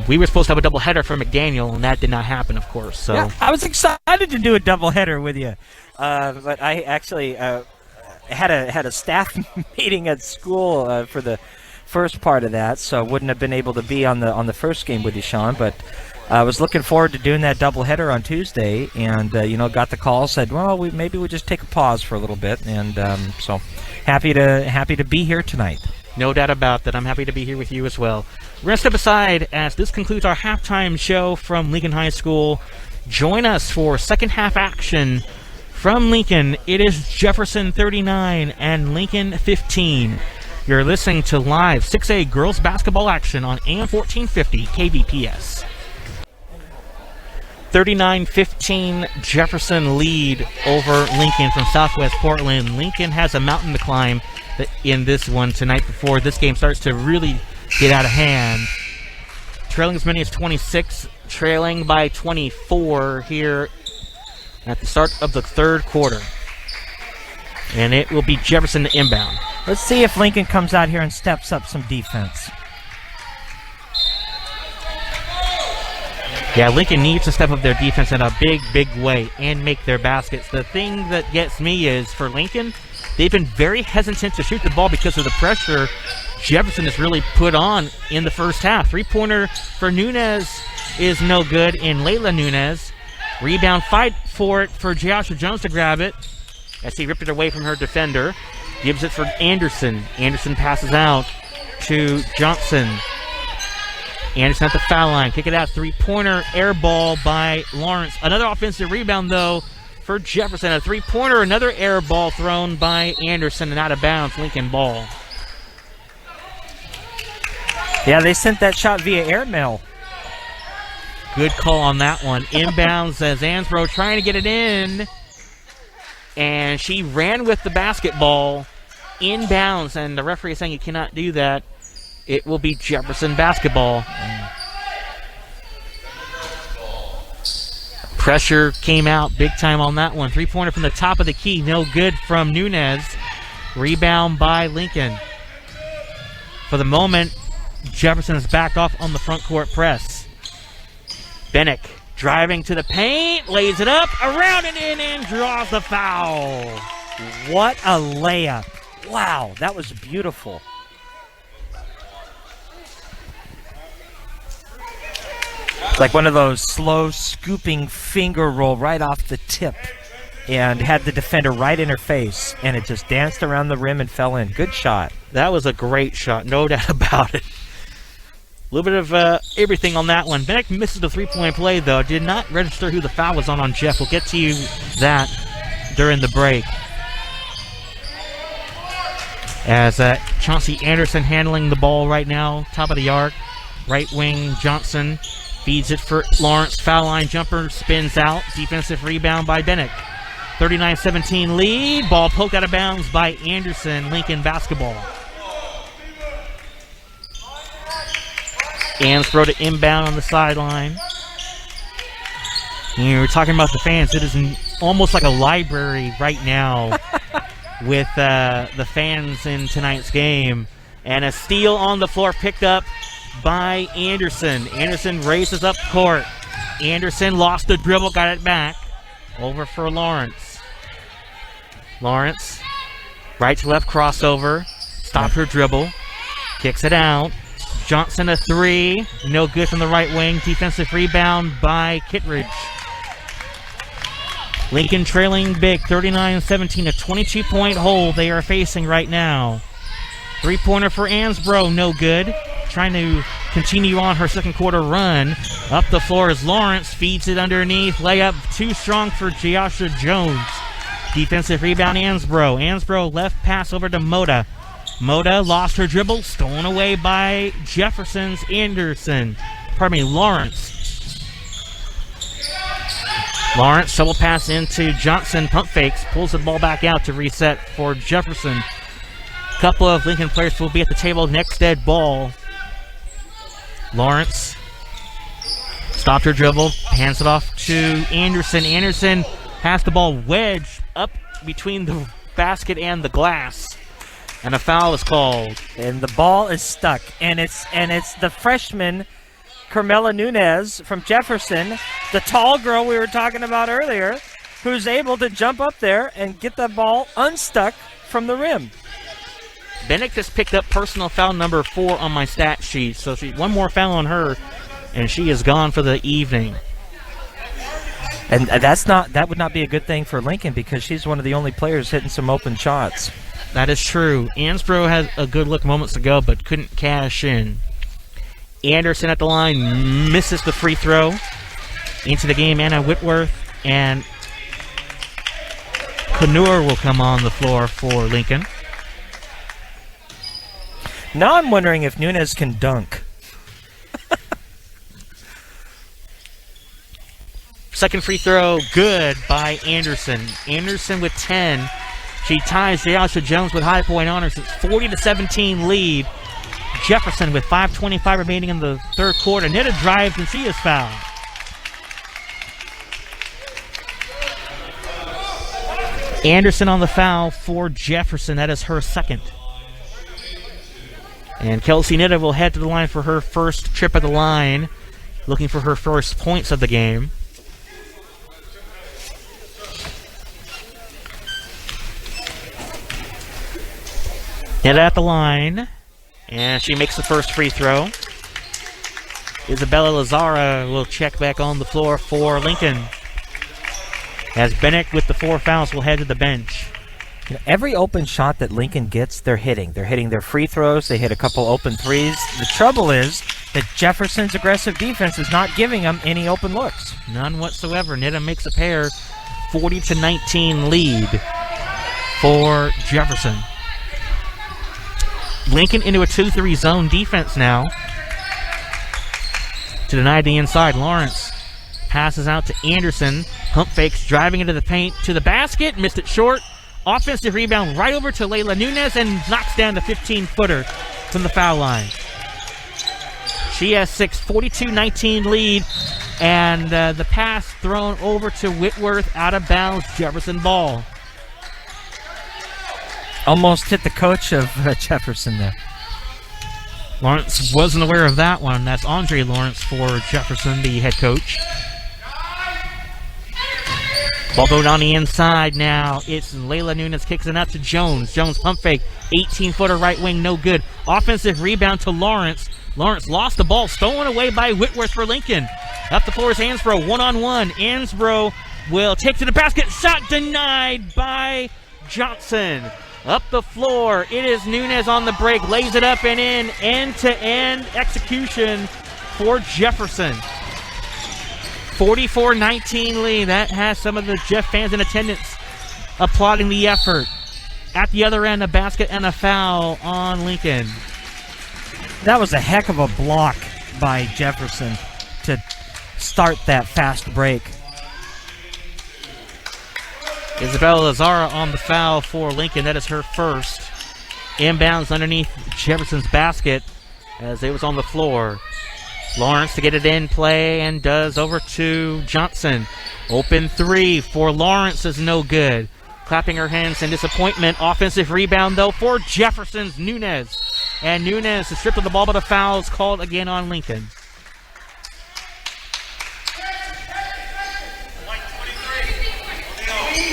We were supposed to have a doubleheader for McDaniel, and that did not happen, of course. So yeah, I was excited to do a doubleheader with you, but I actually had a staff meeting at school for the first part of that, so wouldn't have been able to be on the first game with you, Sean. But I was looking forward to doing that doubleheader on Tuesday, and got the call, said, well, maybe we just take a pause for a little bit, and so happy to be here tonight. No doubt about that. I'm happy to be here with you as well. We're going to step aside as this concludes our halftime show from Lincoln High School. Join us for second half action from Lincoln. It is Jefferson 39 and Lincoln 15. You're listening to live 6A girls basketball action on AM 1450 KBPS. 39-15 Jefferson lead over Lincoln from Southwest Portland. Lincoln has a mountain to climb in this one tonight before this game starts to really get out of hand. Trailing as many as 26, trailing by 24 here at the start of the third quarter. And it will be Jefferson to inbound. Let's see if Lincoln comes out here and steps up some defense. Yeah, Lincoln needs to step up their defense in a big, big way and make their baskets. The thing that gets me is for Lincoln, they've been very hesitant to shoot the ball because of the pressure Jefferson has really put on in the first half. Three-pointer for Nunez is no good in Layla Nunez. Rebound, fight for it for Joshua Jones to grab it as he ripped it away from her defender. Gives it for Anderson. Anderson passes out to Johnson. Anderson at the foul line. Kick it out. Three-pointer air ball by Lawrence. Another offensive rebound, though, for Jefferson. A three-pointer, another air ball thrown by Anderson and out of bounds. Lincoln ball. Yeah, they sent that shot via airmail. Good call on that one. Inbounds as Ansbro trying to get it in. And she ran with the basketball inbounds, and the referee is saying you cannot do that. It will be Jefferson basketball. Pressure came out big time on that one. Three-pointer from the top of the key. No good from Nunez. Rebound by Lincoln. For the moment, Jefferson is backed off on the front court press. Bennick driving to the paint, lays it up, around and in, and draws the foul. What a layup. Wow, that was beautiful. It's like one of those slow scooping finger roll right off the tip and had the defender right in her face, and it just danced around the rim and fell in. Good shot. That was a great shot, no doubt about it. A little bit of everything on that one. Bennick misses the three-point play, though. Did not register who the foul was on Jeff. We'll get to you that during the break. As Chauncey Anderson handling the ball right now, top of the arc. Right wing Johnson feeds it for Lawrence. Foul line jumper spins out. Defensive rebound by Bennick. 39-17 lead. Ball poked out of bounds by Anderson. Lincoln basketball. Ansbro to inbound on the sideline. And we're talking about the fans. It is almost like a library right now with the fans in tonight's game. And a steal on the floor picked up by Anderson. Anderson races up court. Anderson lost the dribble, got it back. Over for Lawrence. Lawrence, right to left crossover. Stopped her dribble. Kicks it out. Johnson a three. No good from the right wing. Defensive rebound by Kittredge. Lincoln trailing big, 39-17, a 22-point hole they are facing right now. Three-pointer for Ansbro, no good. Trying to continue on her second quarter run. Up the floor is Lawrence, feeds it underneath. Layup too strong for Joshua Jones. Defensive rebound, Ansbro. Ansbro left pass over to Moda. Moda lost her dribble, stolen away by Jefferson's Lawrence. Lawrence, double pass into Johnson, pump fakes, pulls the ball back out to reset for Jefferson. A couple of Lincoln players will be at the table next dead ball. Lawrence stopped her dribble, hands it off to Anderson. Anderson has the ball wedged up between the basket and the glass. And a foul is called. And the ball is stuck. And it's the freshman, Carmela Nunez from Jefferson, the tall girl we were talking about earlier, who's able to jump up there and get the ball unstuck from the rim. Bennick just picked up personal foul number 4 on my stat sheet. So one more foul on her, and she is gone for the evening. And that would not be a good thing for Lincoln because she's one of the only players hitting some open shots. That is true. Ansbro had a good look moments ago, but couldn't cash in. Anderson at the line misses the free throw. Into the game, Anna Whitworth and Knur will come on the floor for Lincoln. Now I'm wondering if Nunez can dunk. Second free throw, good by Anderson. Anderson with 10. She ties Jayasha Jones with high point honors. It's 40-17 lead. Jefferson with 5:25 remaining in the third quarter. Nita drives and she is fouled. Anderson on the foul for Jefferson. That is her second. And Kelsey Nita will head to the line for her first trip at the line, looking for her first points of the game. Nita at the line, and she makes the first free throw. Isabella Lazara will check back on the floor for Lincoln, as Bennett with the 4 fouls will head to the bench. You know, every open shot that Lincoln gets, they're hitting. They're hitting their free throws. They hit a couple open threes. The trouble is that Jefferson's aggressive defense is not giving them any open looks. None whatsoever. Nita makes a pair. 40-19 lead for Jefferson. Lincoln into a 2-3 zone defense now to deny the inside. Lawrence passes out to Anderson. Pump fakes, driving into the paint to the basket. Missed it short. Offensive rebound right over to Layla Nunez and knocks down the 15-footer from the foul line. She has 6, 42-19 lead, and the pass thrown over to Whitworth, out of bounds, Jefferson ball. Almost hit the coach of Jefferson there. Lawrence wasn't aware of that one. That's Andre Lawrence for Jefferson, the head coach. Ball going on the inside now. It's Layla Nunez kicks it out to Jones. Jones pump fake. 18-footer right wing, no good. Offensive rebound to Lawrence. Lawrence lost the ball. Stolen away by Whitworth for Lincoln. Up the floor is Ansbro. One-on-one. Ansbro will take to the basket. Shot denied by Johnson. Up the floor. It is Nunez on the break. Lays it up and in. End-to-end execution for Jefferson. 44-19 lead. That has some of the Jeff fans in attendance applauding the effort. At the other end, a basket and a foul on Lincoln. That was a heck of a block by Jefferson to start that fast break. Isabella Lazara on the foul for Lincoln. That is her first. Inbounds underneath Jefferson's basket as it was on the floor. Lawrence to get it in play and does over to Johnson. Open three for Lawrence is no good. Clapping her hands in disappointment. Offensive rebound, though, for Jefferson's Nunez. And Nunez is stripped of the ball, but a foul is called again on Lincoln.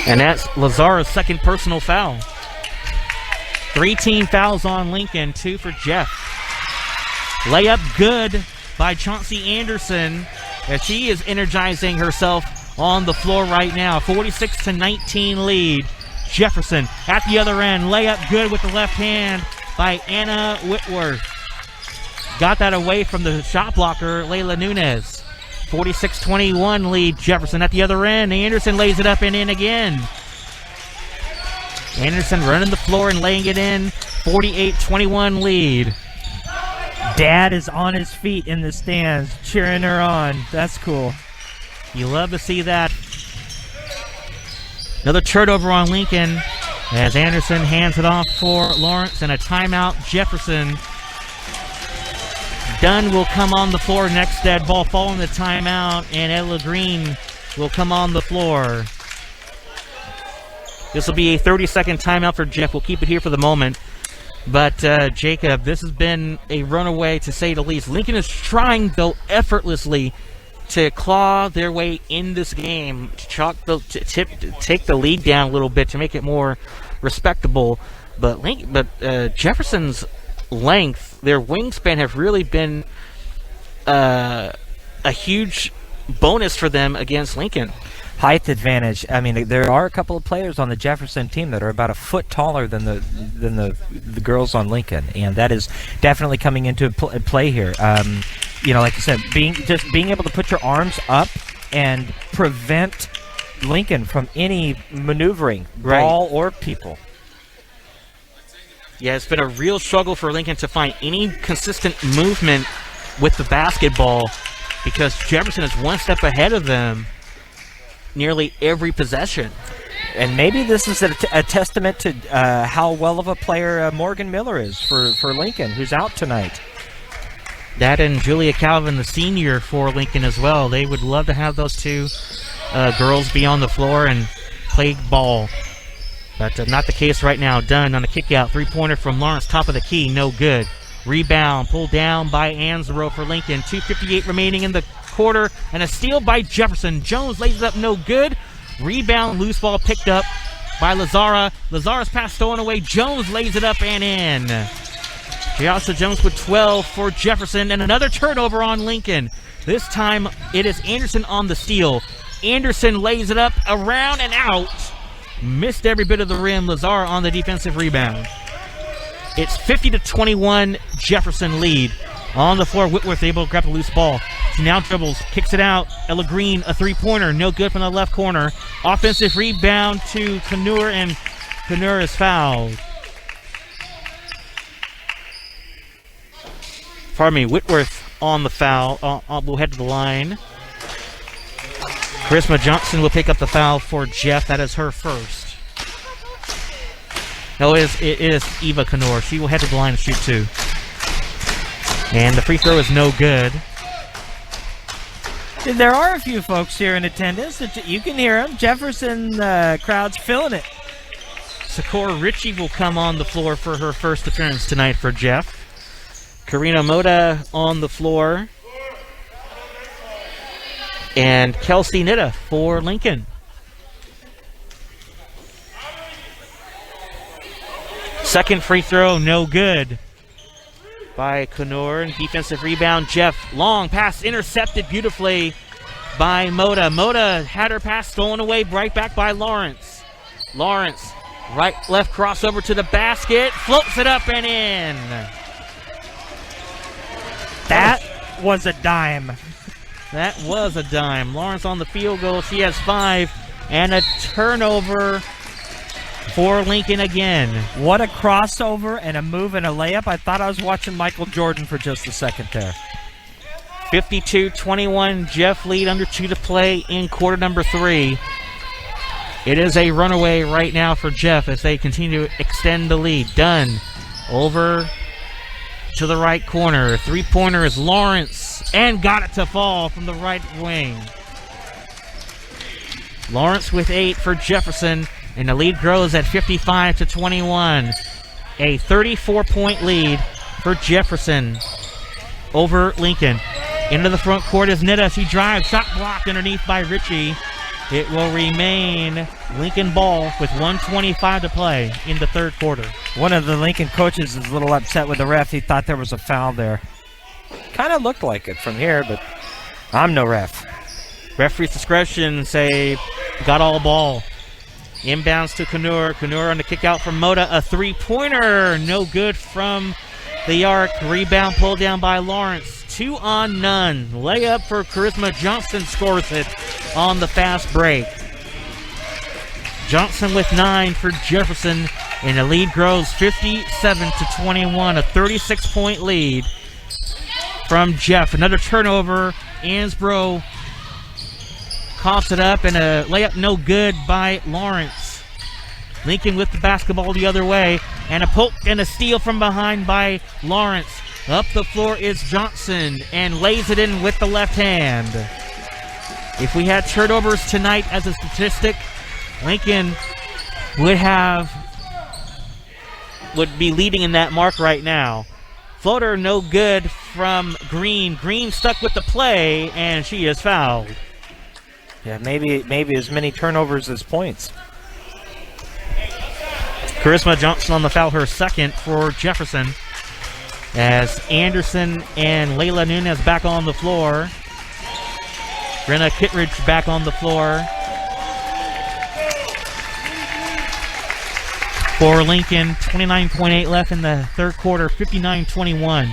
And that's Lazara's second personal foul. 3 team fouls on Lincoln, 2 for Jeff. Layup good by Chauncey Anderson as she is energizing herself on the floor right now. 46-19 lead. Jefferson at the other end. Layup good with the left hand by Anna Whitworth. Got that away from the shot blocker, Layla Nunez. 46-21 lead. Jefferson at the other end. Anderson lays it up and in again. Anderson running the floor and laying it in. 48-21 lead. Dad is on his feet in the stands, cheering her on. That's cool. You love to see that. Another turnover on Lincoln as Anderson hands it off for Lawrence, and a timeout. Jefferson. Dunn will come on the floor next. That ball following the timeout, and Ella Green will come on the floor. This will be a 30-second timeout for Jeff. We'll keep it here for the moment. But, Jacob, this has been a runaway, to say the least. Lincoln is trying, though, effortlessly to claw their way in this game, to take the lead down a little bit, to make it more respectable. But Jefferson's length, their wingspan, have really been a huge bonus for them against Lincoln. Height advantage. I mean, there are a couple of players on the Jefferson team that are about a foot taller than the girls on Lincoln, and that is definitely coming into play here. You know, like I said, being able to put your arms up and prevent Lincoln from any maneuvering, right, ball or people. Yeah, it's been a real struggle for Lincoln to find any consistent movement with the basketball because Jefferson is one step ahead of them nearly every possession. And maybe this is a testament to how well of a player Morgan Miller is for Lincoln, who's out tonight. That and Julia Calvin, the senior for Lincoln as well. They would love to have those two girls be on the floor and play ball. But not the case right now. Dunn on a kick-out. Three-pointer from Lawrence, top of the key. No good. Rebound pulled down by Ansbro for Lincoln. 2:58 remaining in the quarter. And a steal by Jefferson. Jones lays it up. No good. Rebound. Loose ball picked up by Lazara. Lazara's pass stolen away. Jones lays it up and in. Jayasha Jones with 12 for Jefferson. And another turnover on Lincoln. This time it is Anderson on the steal. Anderson lays it up around and out. Missed every bit of the rim. Lazar on the defensive rebound. It's 50-21 Jefferson lead. On the floor, Whitworth able to grab the loose ball. She now dribbles, kicks it out. Ella Green, a three-pointer, no good from the left corner. Offensive rebound to Knur, and Knur is fouled. Pardon me, Whitworth on the foul. Will head to the line. Charisma Johnson will pick up the foul for Jeff. That is her first. No, it is Eva Knur. She will head to the line to shoot two. And the free throw is no good. There are a few folks here in attendance that you can hear them. Jefferson crowd's feeling it. Sakura Ritchie will come on the floor for her first appearance tonight for Jeff. Karina Moda on the floor. And Kelsey Nitta for Lincoln. Second free throw, no good by Knur. And defensive rebound, Jeff. Long pass intercepted beautifully by Moda. Moda had her pass stolen away, right back by Lawrence. Lawrence, right, left crossover to the basket, floats it up and in. That was a dime. That was a dime. Lawrence on the field goal. She has 5. And a turnover for Lincoln again. What a crossover and a move and a layup. I thought I was watching Michael Jordan for just a second there. 52-21. Jeff lead, under 2 to play in quarter number 3. It is a runaway right now for Jeff as they continue to extend the lead. Dunn over to the right corner. Three-pointer is Lawrence, and got it to fall from the right wing. Lawrence with 8 for Jefferson, and the lead grows at 55-21. A 34-point lead for Jefferson over Lincoln. Into the front court is Nitta. She drives, shot blocked underneath by Ritchie. It will remain Lincoln ball with 1:25 to play in the third quarter. One of the Lincoln coaches is a little upset with the ref. He thought there was a foul there. Kind of looked like it from here, but I'm no ref. Referee's discretion say got all ball. Inbounds to Knur. Knur on the kick out from Moda. A three-pointer. No good from the arc. Rebound pulled down by Lawrence. 2 on none. Layup for Charisma Johnson, scores it on the fast break. Johnson with 9 for Jefferson, and the lead grows 57-21. A 36-point lead from Jeff. Another turnover. Ansbro coughs it up, and a layup no good by Lawrence. Lincoln with the basketball the other way, and a poke and a steal from behind by Lawrence. Up the floor is Johnson, and lays it in with the left hand. If we had turnovers tonight as a statistic, Lincoln would be leading in that mark right now. Floater no good from Green. Green stuck with the play, and she is fouled. Yeah, maybe as many turnovers as points. Charisma Johnson on the foul, her second for Jefferson. As Anderson and Layla Nunez back on the floor. Brenna Kittredge back on the floor for Lincoln. 29.8 left in the third quarter, 59-21.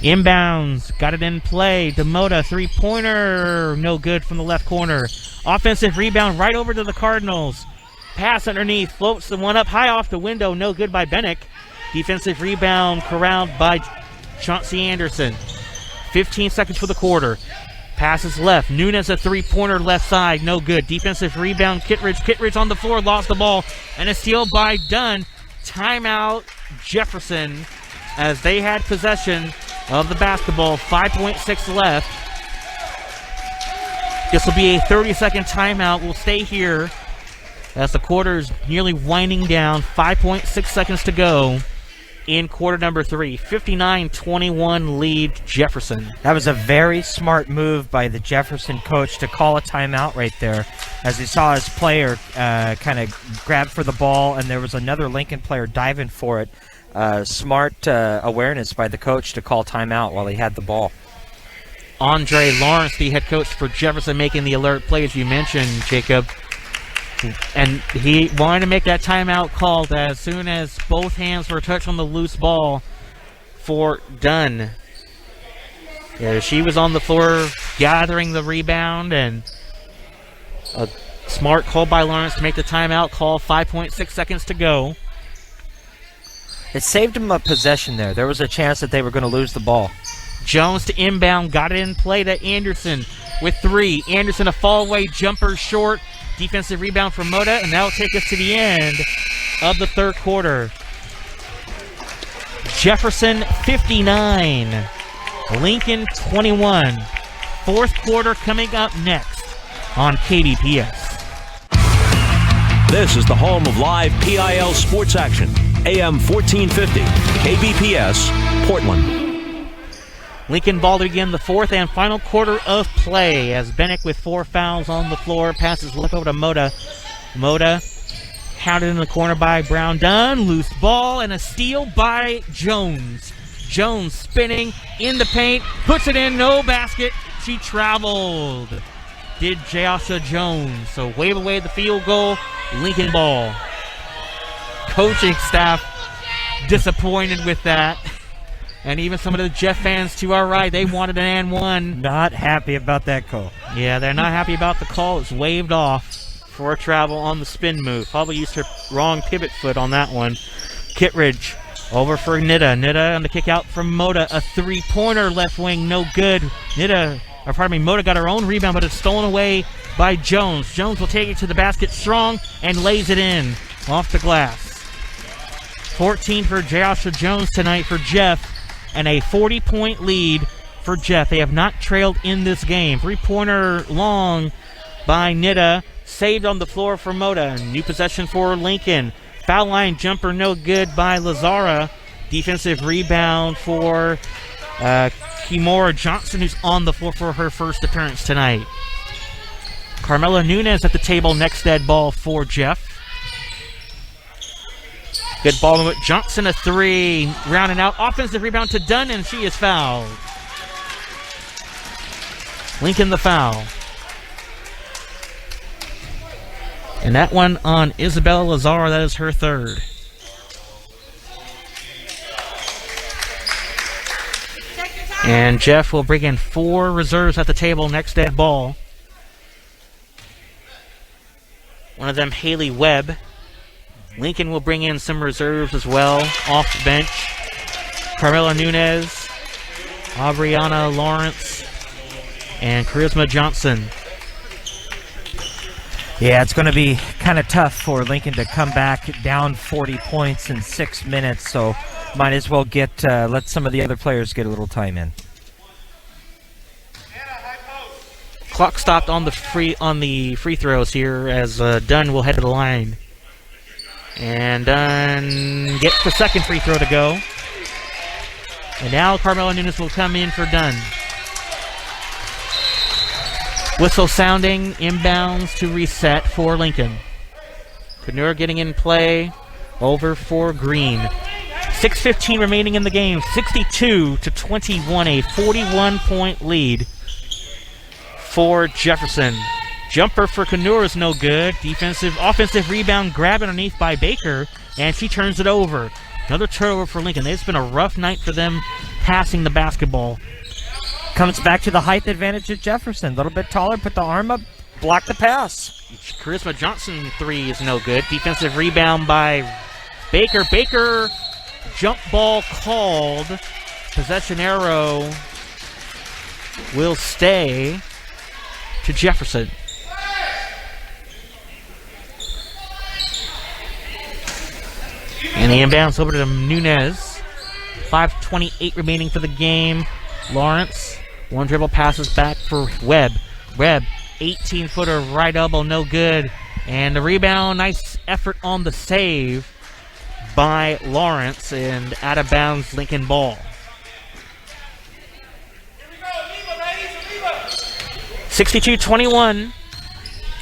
Inbounds, got it in play. Demota, three-pointer, no good from the left corner. Offensive rebound right over to the Cardinals. Pass underneath, floats the one up high off the window, no good by Bennick. Defensive rebound corralled by Chauncey Anderson. 15 seconds for the quarter. Passes left. Nunes a three-pointer left side, no good. Defensive rebound, Kittredge. Kittredge on the floor, lost the ball. And a steal by Dunn. Timeout, Jefferson, as they had possession of the basketball. 5.6 left. This will be a 30-second timeout. We'll stay here as the quarter is nearly winding down. 5.6 seconds to go in quarter number 3. 59-21 lead Jefferson. That was a very smart move by the Jefferson coach to call a timeout right there, as he saw his player kind of grab for the ball, and there was another Lincoln player diving for it. Smart awareness by the coach to call timeout while he had the ball. Andre Lawrence, the head coach for Jefferson, making the alert play, as you mentioned, Jacob. And he wanted to make that timeout called as soon as both hands were touched on the loose ball for Dunn. Yeah, she was on the floor gathering the rebound, and a smart call by Lawrence to make the timeout call. 5.6 seconds to go. It saved him a possession there. There was a chance that they were going to lose the ball. Jones to inbound, got it in play to Anderson with 3. Anderson a fall-away jumper short. Defensive rebound from Moda, and that will take us to the end of the third quarter. Jefferson 59, Lincoln 21. Fourth quarter coming up next on KBPS. This is the home of live PIL sports action. AM 1450, KBPS, Portland. Lincoln ball to begin the fourth and final quarter of play as Bennick with 4 fouls on the floor. Passes left over to Moda. Moda hounded in the corner by Brown Dunn. Loose ball and a steal by Jones. Jones spinning in the paint. Puts it in. No basket. She traveled. Did Jayasha Jones. So wave away the field goal. Lincoln ball. Coaching staff disappointed with that. And even some of the Jeff fans to our right, they wanted an and one. Not happy about that call. Yeah, they're not happy about the call. It's waved off for a travel on the spin move. Probably used her wrong pivot foot on that one. Kittredge over for Nida. Nida on the kick out from Moda. A three-pointer left wing, no good. Moda got her own rebound, but it's stolen away by Jones. Jones will take it to the basket strong and lays it in off the glass. 14 for Jayasha Jones tonight for Jeff. And a 40-point lead for Jeff. They have not trailed in this game. Three-pointer long by Nida. Saved on the floor for Moda. New possession for Lincoln. Foul line jumper no good by Lazara. Defensive rebound for Kimora Johnson, who's on the floor for her first appearance tonight. Carmela Nunes at the table. Next dead ball for Jeff. Good ball movement. Johnson a 3. Rounding out. Offensive rebound to Dunn, and she is fouled. Lincoln the foul. And that one on Isabella Lazar. That is her third. And Jeff will bring in 4 reserves at the table. Next dead ball. One of them, Haley Webb. Lincoln will bring in some reserves as well, off the bench. Carmela Nunes, Aubriana Lawrence, and Charisma Johnson. Yeah, it's going to be kind of tough for Lincoln to come back down 40 points in 6 minutes, so might as well let some of the other players get a little time in. Clock stopped on the free throws here as Dunn will head to the line. And Dunn gets the second free throw to go. And now Carmela Nunes will come in for Dunn. Whistle sounding, inbounds to reset for Lincoln. Canur getting in play, over for Green. 6:15 remaining in the game, 62-21, a 41-point lead for Jefferson. Jumper for Canur is no good. Offensive rebound grab underneath by Baker, and she turns it over. Another turnover for Lincoln. It's been a rough night for them passing the basketball. Comes back to the height advantage of Jefferson. A little bit taller, put the arm up, blocked the pass. Charisma Johnson three is no good. Defensive rebound by Baker. Baker, jump ball called. Possession arrow will stay to Jefferson. And the inbounds over to Nunez. 5:28 remaining for the game. Lawrence, one dribble passes back for Webb. Webb, 18-footer, right elbow, no good. And the rebound, nice effort on the save by Lawrence, and out of bounds, Lincoln ball. 62-21.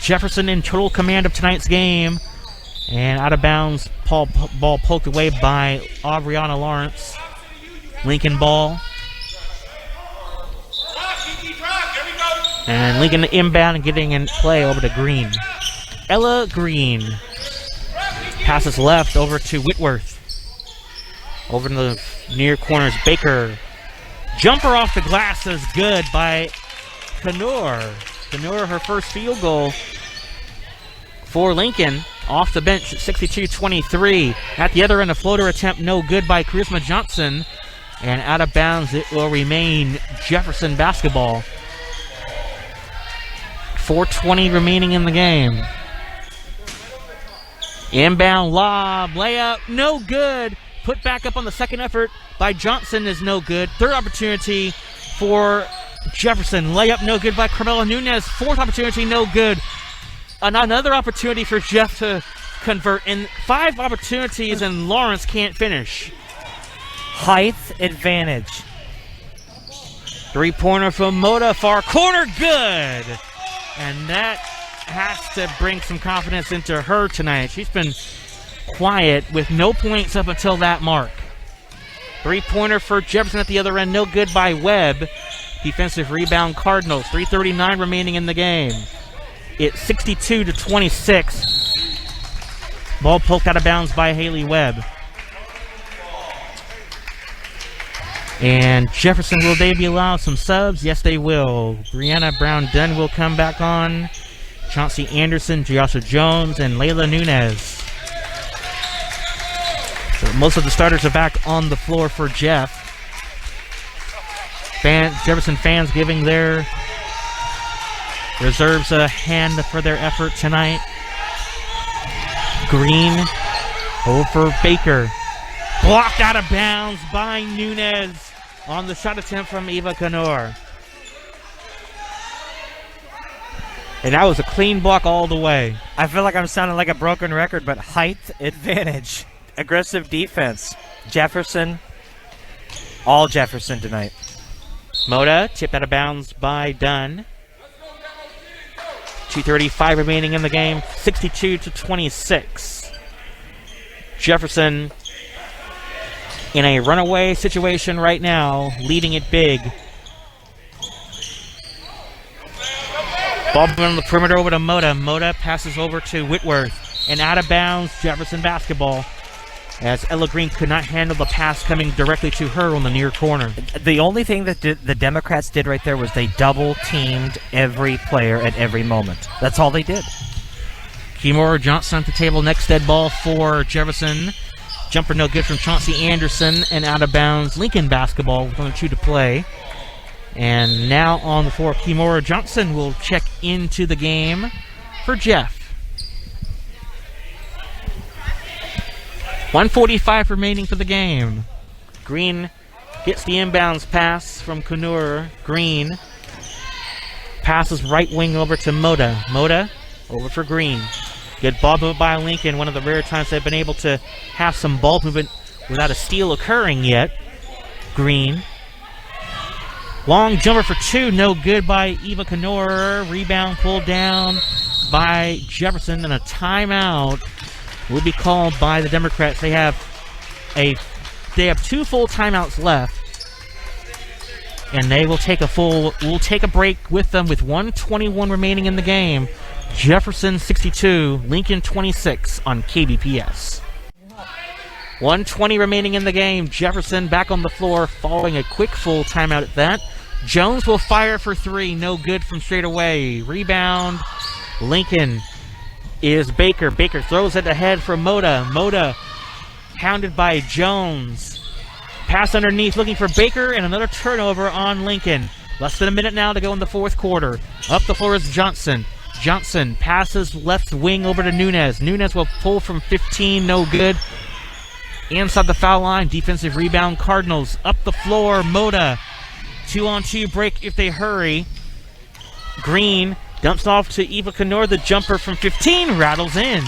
Jefferson in total command of tonight's game. And out of bounds, ball poked away by Aubriana Lawrence. Lincoln ball. And Lincoln inbound and getting in play over to Green. Ella Green. Passes left over to Whitworth. Over in the near corners, Baker. Jumper off the glass is good by Kanur. Kanur, her first field goal for Lincoln. Off the bench at 62-23. At the other end, a floater attempt no good by Charisma Johnson. And out of bounds, it will remain Jefferson basketball. 4:20 remaining in the game. Inbound lob, layup, no good. Put back up on the second effort by Johnson is no good. Third opportunity for Jefferson. Layup no good by Carmelo Nunez. Fourth opportunity, no good. Another opportunity for Jeff to convert. And 5 opportunities, and Lawrence can't finish. Height advantage. Three-pointer from Moda, far corner, good. And that has to bring some confidence into her tonight. She's been quiet with no points up until that mark. Three-pointer for Jefferson at the other end, no good by Webb. Defensive rebound Cardinals. 3:39 remaining in the game. It's 62-26. Ball poked out of bounds by Haley Webb. And Jefferson, will they be allowed some subs? Yes, they will. Brianna Brown-Dunn will come back on. Chauncey Anderson, Giasha Jones, and Layla Nunez. So most of the starters are back on the floor for Jeff. Jefferson fans giving their reserves a hand for their effort tonight. Green over Baker. Blocked out of bounds by Nunez on the shot attempt from Eva Kanur. And that was a clean block all the way. I feel like I'm sounding like a broken record, but height advantage. Aggressive defense. Jefferson. All Jefferson tonight. Moda tipped out of bounds by Dunn. 2:35 remaining in the game. 62-26. Jefferson in a runaway situation right now, leading it big. Ball on the perimeter over to Moda. Moda passes over to Whitworth. And out of bounds, Jefferson basketball, as Ella Green could not handle the pass coming directly to her on the near corner. The only thing that the Democrats did right there was they double-teamed every player at every moment. That's all they did. Kimura Johnson at the table. Next dead ball for Jefferson. Jumper no good from Chauncey Anderson, and out of bounds. Lincoln basketball with only 2 to play. And now on the floor, Kimura Johnson will check into the game for Jeff. 1:45 remaining for the game. Green gets the inbounds pass from Kanur. Green passes right wing over to Moda. Moda over for Green. Good ball movement by Lincoln. One of the rare times they've been able to have some ball movement without a steal occurring yet. Green. Long jumper for 2. No good by Eva Kanur. Rebound pulled down by Jefferson, and a timeout will be called by the Democrats. They have 2 full timeouts left, and they will take a break with them with 1:21 remaining in the game. Jefferson 62, Lincoln 26 on KBPS. 1:20 remaining in the game. Jefferson back on the floor following a quick full timeout at that. Jones will fire for 3. No good from straight away. Rebound Lincoln is Baker. Baker throws it ahead for Moda. Moda hounded by Jones. Pass underneath looking for Baker, and another turnover on Lincoln. Less than a minute now to go in the fourth quarter. Up the floor is Johnson. Johnson passes left wing over to Nunez. Nunez will pull from 15, no good. Inside the foul line, defensive rebound, Cardinals. Up the floor, Moda. 2-on-2 break if they hurry. Green dumps off to Eva Canor. The jumper from 15 rattles in.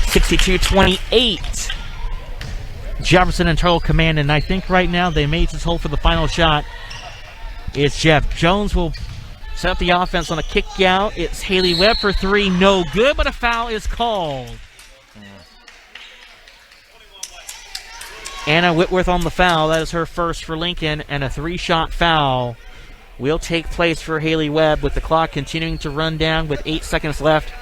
62-28. Jefferson in total command, and I think right now they may just hold for the final shot. It's Jeff. Jones will set up the offense on a kick out. It's Haley Webb for three. No good, but a foul is called. Anna Whitworth on the foul. That is her first for Lincoln, and a three-shot foul will take place for Haley Webb with the clock continuing to run down with 8 seconds left.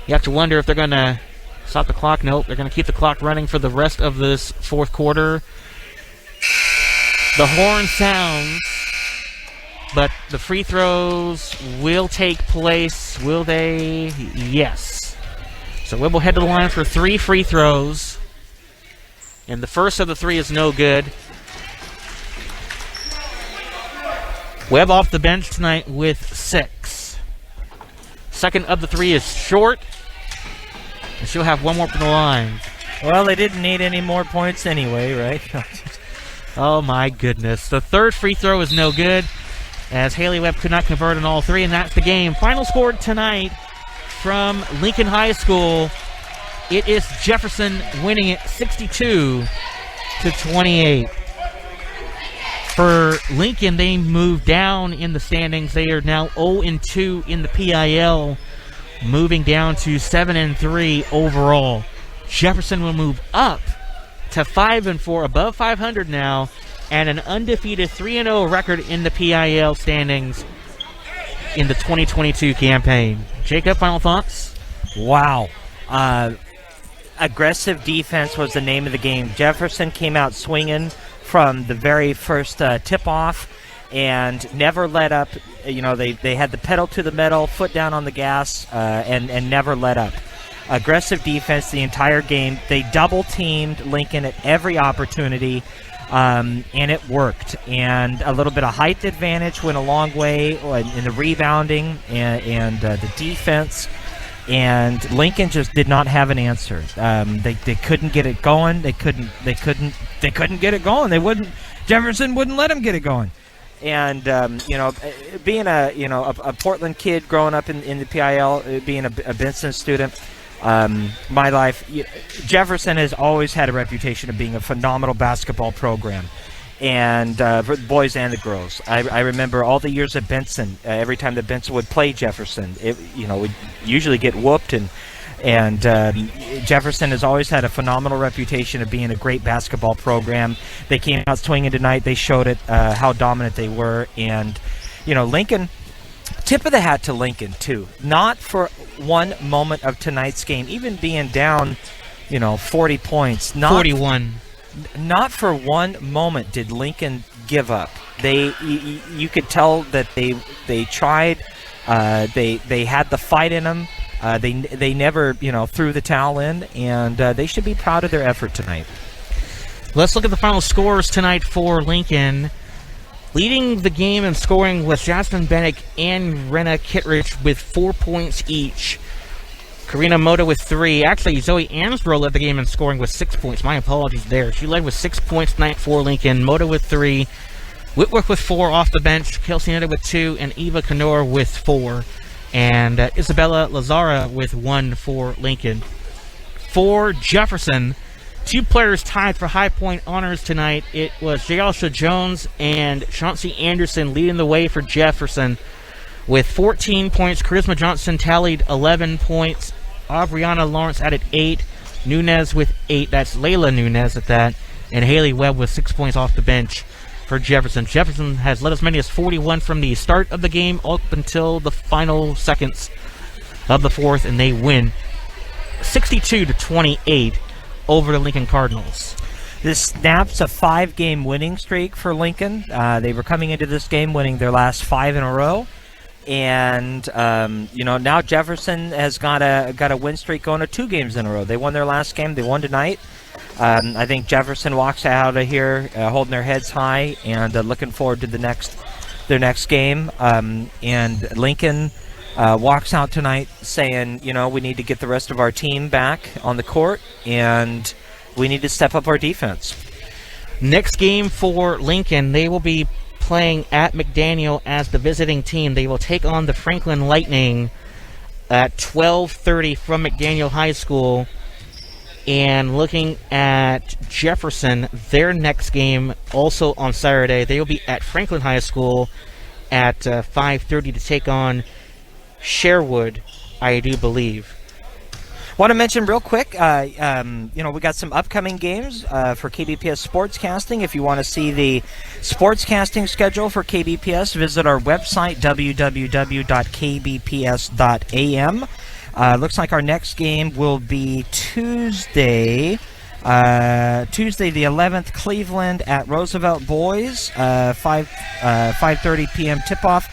You have to wonder if they're going to stop the clock. Nope, they're going to keep the clock running for the rest of this fourth quarter. The horn sounds, but the free throws will take place. Will they? Yes. So Webb will head to the line for 3 free throws. And the first of the 3 is no good. Webb off the bench tonight with 6. Second of the 3 is short. And she'll have one more from the line. Well, they didn't need any more points anyway, right? Oh, my goodness. The third free throw is no good, as Haley Webb could not convert on all 3, and that's the game. Final score tonight from Lincoln High School. It is Jefferson winning it 62-28. For Lincoln, they move down in the standings. They are now 0-2 in the PIL, moving down to 7-3 overall. Jefferson will move up to 5-4, above 500 now, and an undefeated 3-0 record in the PIL standings in the 2022 campaign. Jacob, final thoughts? Wow. Aggressive defense was the name of the game. Jefferson came out swinging from the very first tip-off and never let up. You know, they had the pedal to the metal, foot down on the gas, and never let up. Aggressive defense the entire game. They double-teamed Lincoln at every opportunity, and it worked. And a little bit of height advantage went a long way in the rebounding and the defense. And Lincoln just did not have an answer. They couldn't get it going. They couldn't get it going. They wouldn't. Jefferson wouldn't let them get it going. And being a Portland kid growing up in the PIL, being a Benson student, my life, Jefferson has always had a reputation of being a phenomenal basketball program. And for the boys and the girls. I remember all the years at Benson, every time that Benson would play Jefferson, would usually get whooped, and Jefferson has always had a phenomenal reputation of being a great basketball program. They came out swinging tonight. They showed it, how dominant they were. And, Lincoln, tip of the hat to Lincoln, too. Not for one moment of tonight's game, even being down, 40 points. 41. Not for one moment did Lincoln give up. You could tell that they tried. They had the fight in them. They never threw the towel in, and they should be proud of their effort tonight. Let's look at the final scores tonight for Lincoln. Leading the game in scoring was Jasmine Bennick and Renna Kittredge with 4 points each. Karina Moda with 3. Actually, Zoe Ansbro led the game in scoring with 6 points. My apologies there. She led with 6 points tonight for Lincoln. Moda with 3. Whitworth with 4 off the bench. Kelsey Netta with 2. And Eva Canor with 4. And Isabella Lazara with 1 for Lincoln. For Jefferson, 2 players tied for High Point honors tonight. It was Jayasha Jones and Chauncey Anderson leading the way for Jefferson with 14 points. Charisma Johnson tallied 11 points. Aubriana Lawrence added 8. Nunez with 8. That's Layla Nunez at that. And Haley Webb with 6 points off the bench for Jefferson. Jefferson has led as many as 41 from the start of the game up until the final seconds of the fourth, and they win 62-28 over the Lincoln Cardinals. This snaps a 5-game winning streak for Lincoln. They were coming into this game winning their last 5 in a row. And now Jefferson has got a win streak going to 2 games in a row. They won their last game. They won tonight. I think Jefferson walks out of here holding their heads high and looking forward to their next game. And Lincoln walks out tonight saying, we need to get the rest of our team back on the court and we need to step up our defense. Next game for Lincoln, they will be playing at McDaniel as the visiting team. They will take on the Franklin Lightning at 12:30 from McDaniel High School. And looking at Jefferson, their next game also on Saturday, they will be at Franklin High School at 5:30 to take on Sherwood, I do believe. Want to mention real quick, we got some upcoming games for KBPS Sportscasting. If you want to see the sportscasting schedule for KBPS, visit our website, www.kbps.am. Looks like our next game will be Tuesday the 11th, Cleveland at Roosevelt Boys, 5:30 p.m. tip-off.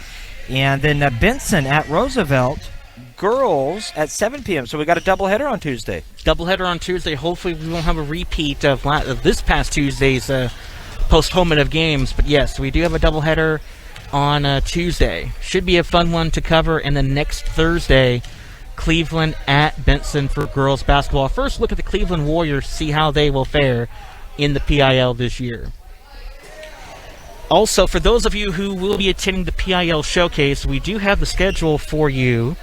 And then Benson at Roosevelt Girls at 7 p.m. So we got a doubleheader on Tuesday. Doubleheader on Tuesday. Hopefully we won't have a repeat of this past Tuesday's postponement of games. But yes, we do have a doubleheader on Tuesday. Should be a fun one to cover. And then next Thursday, Cleveland at Benson for girls basketball. First look at the Cleveland Warriors, see how they will fare in the PIL this year. Also, for those of you who will be attending the PIL showcase, we do have the schedule for you.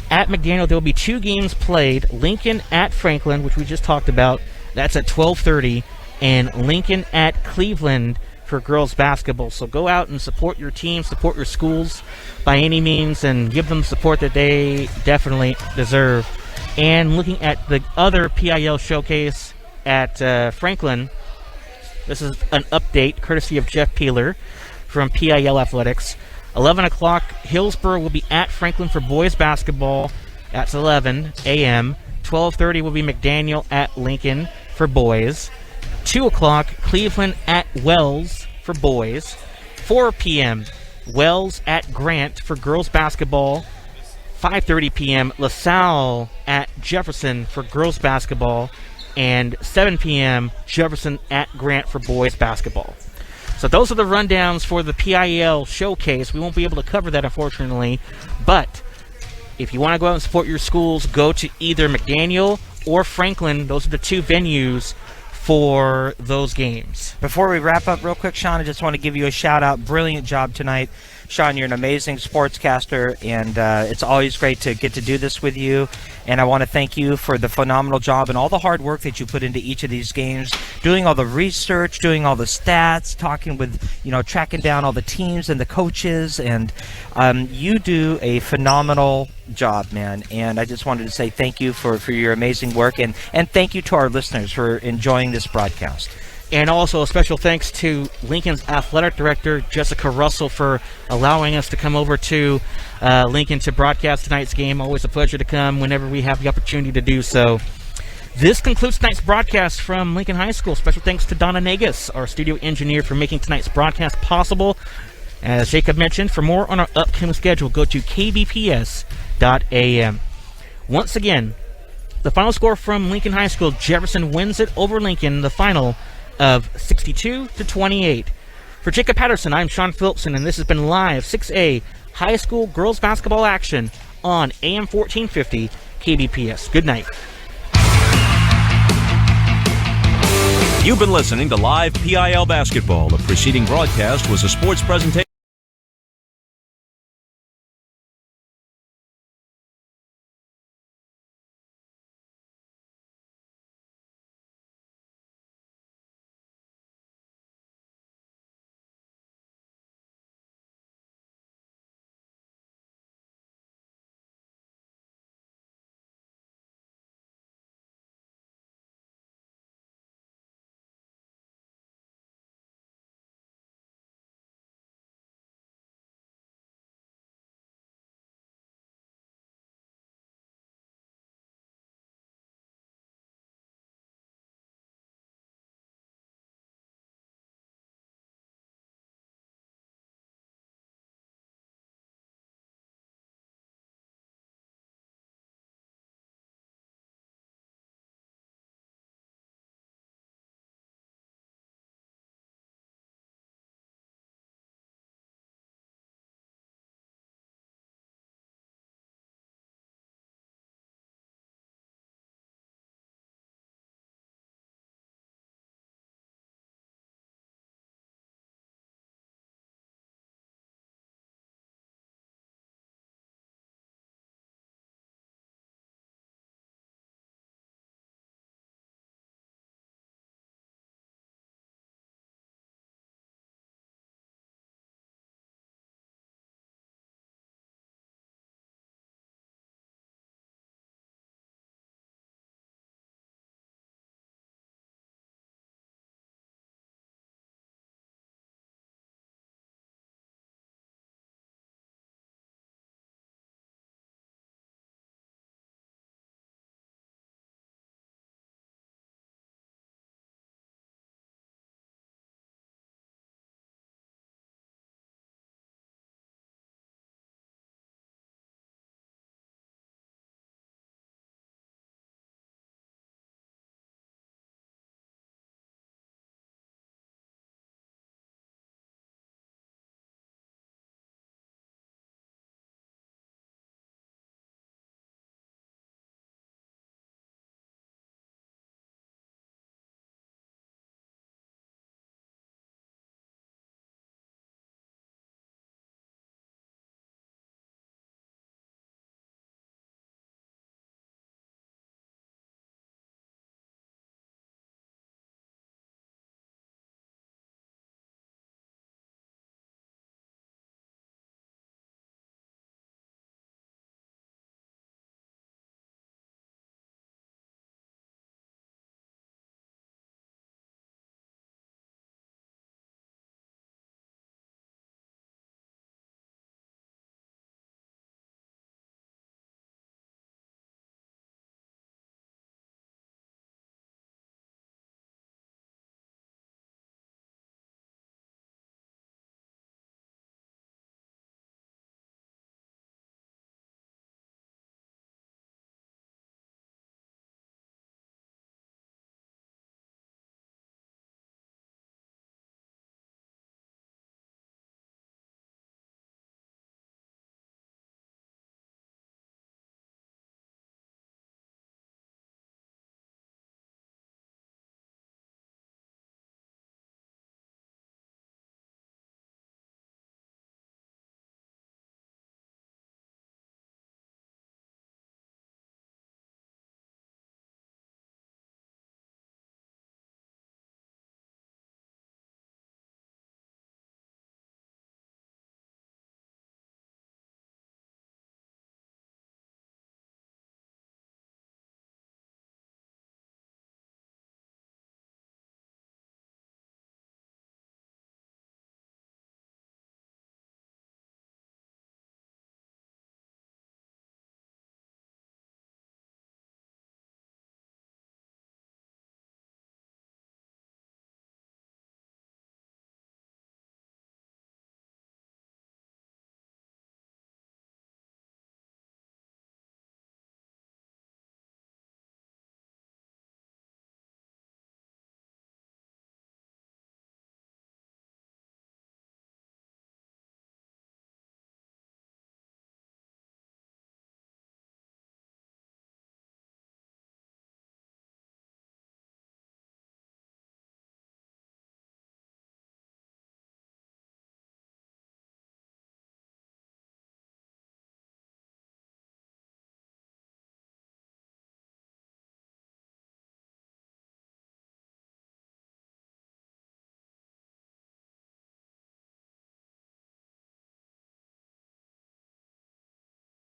At McDaniel, there will be 2 games played. Lincoln at Franklin, which we just talked about. That's at 12:30. And Lincoln at Cleveland for girls basketball. So go out and support your team, support your schools by any means, and give them support that they definitely deserve. And looking at the other PIL showcase at Franklin, this is an update courtesy of Jeff Peeler from PIL Athletics. 11 o'clock, Hillsborough will be at Franklin for boys basketball. That's 11 a.m. 12:30 will be McDaniel at Lincoln for boys. 2 o'clock, Cleveland at Wells for boys. 4 p.m., Wells at Grant for girls basketball. 5:30 p.m., LaSalle at Jefferson for girls basketball. And 7 p.m., Jefferson at Grant for boys basketball. So those are the rundowns for the PIL showcase. We won't be able to cover that, unfortunately. But if you want to go out and support your schools, go to either McDaniel or Franklin. Those are the 2 venues for those games. Before we wrap up real quick, Sean, I just want to give you a shout-out. Brilliant job tonight. Sean, you're an amazing sportscaster, and it's always great to get to do this with you. And I want to thank you for the phenomenal job and all the hard work that you put into each of these games, doing all the research, doing all the stats, talking with, tracking down all the teams and the coaches. And you do a phenomenal job, man. And I just wanted to say thank you for your amazing work. And thank you to our listeners for enjoying this broadcast. And also a special thanks to Lincoln's athletic director, Jessica Russell, for allowing us to come over to Lincoln to broadcast tonight's game. Always a pleasure to come whenever we have the opportunity to do so. This concludes tonight's broadcast from Lincoln High School. Special thanks to Donna Nagus, our studio engineer, for making tonight's broadcast possible. As Jacob mentioned, for more on our upcoming schedule, go to kbps.am. Once again, the final score from Lincoln High School, Jefferson wins it over Lincoln in the final of 62-28. For Jacob Patterson, I'm Sean Phillipson, and this has been live 6A high school girls basketball action on AM 1450 KBPS. Good night. You've been listening to Live PIL Basketball. The preceding broadcast was a sports presentation.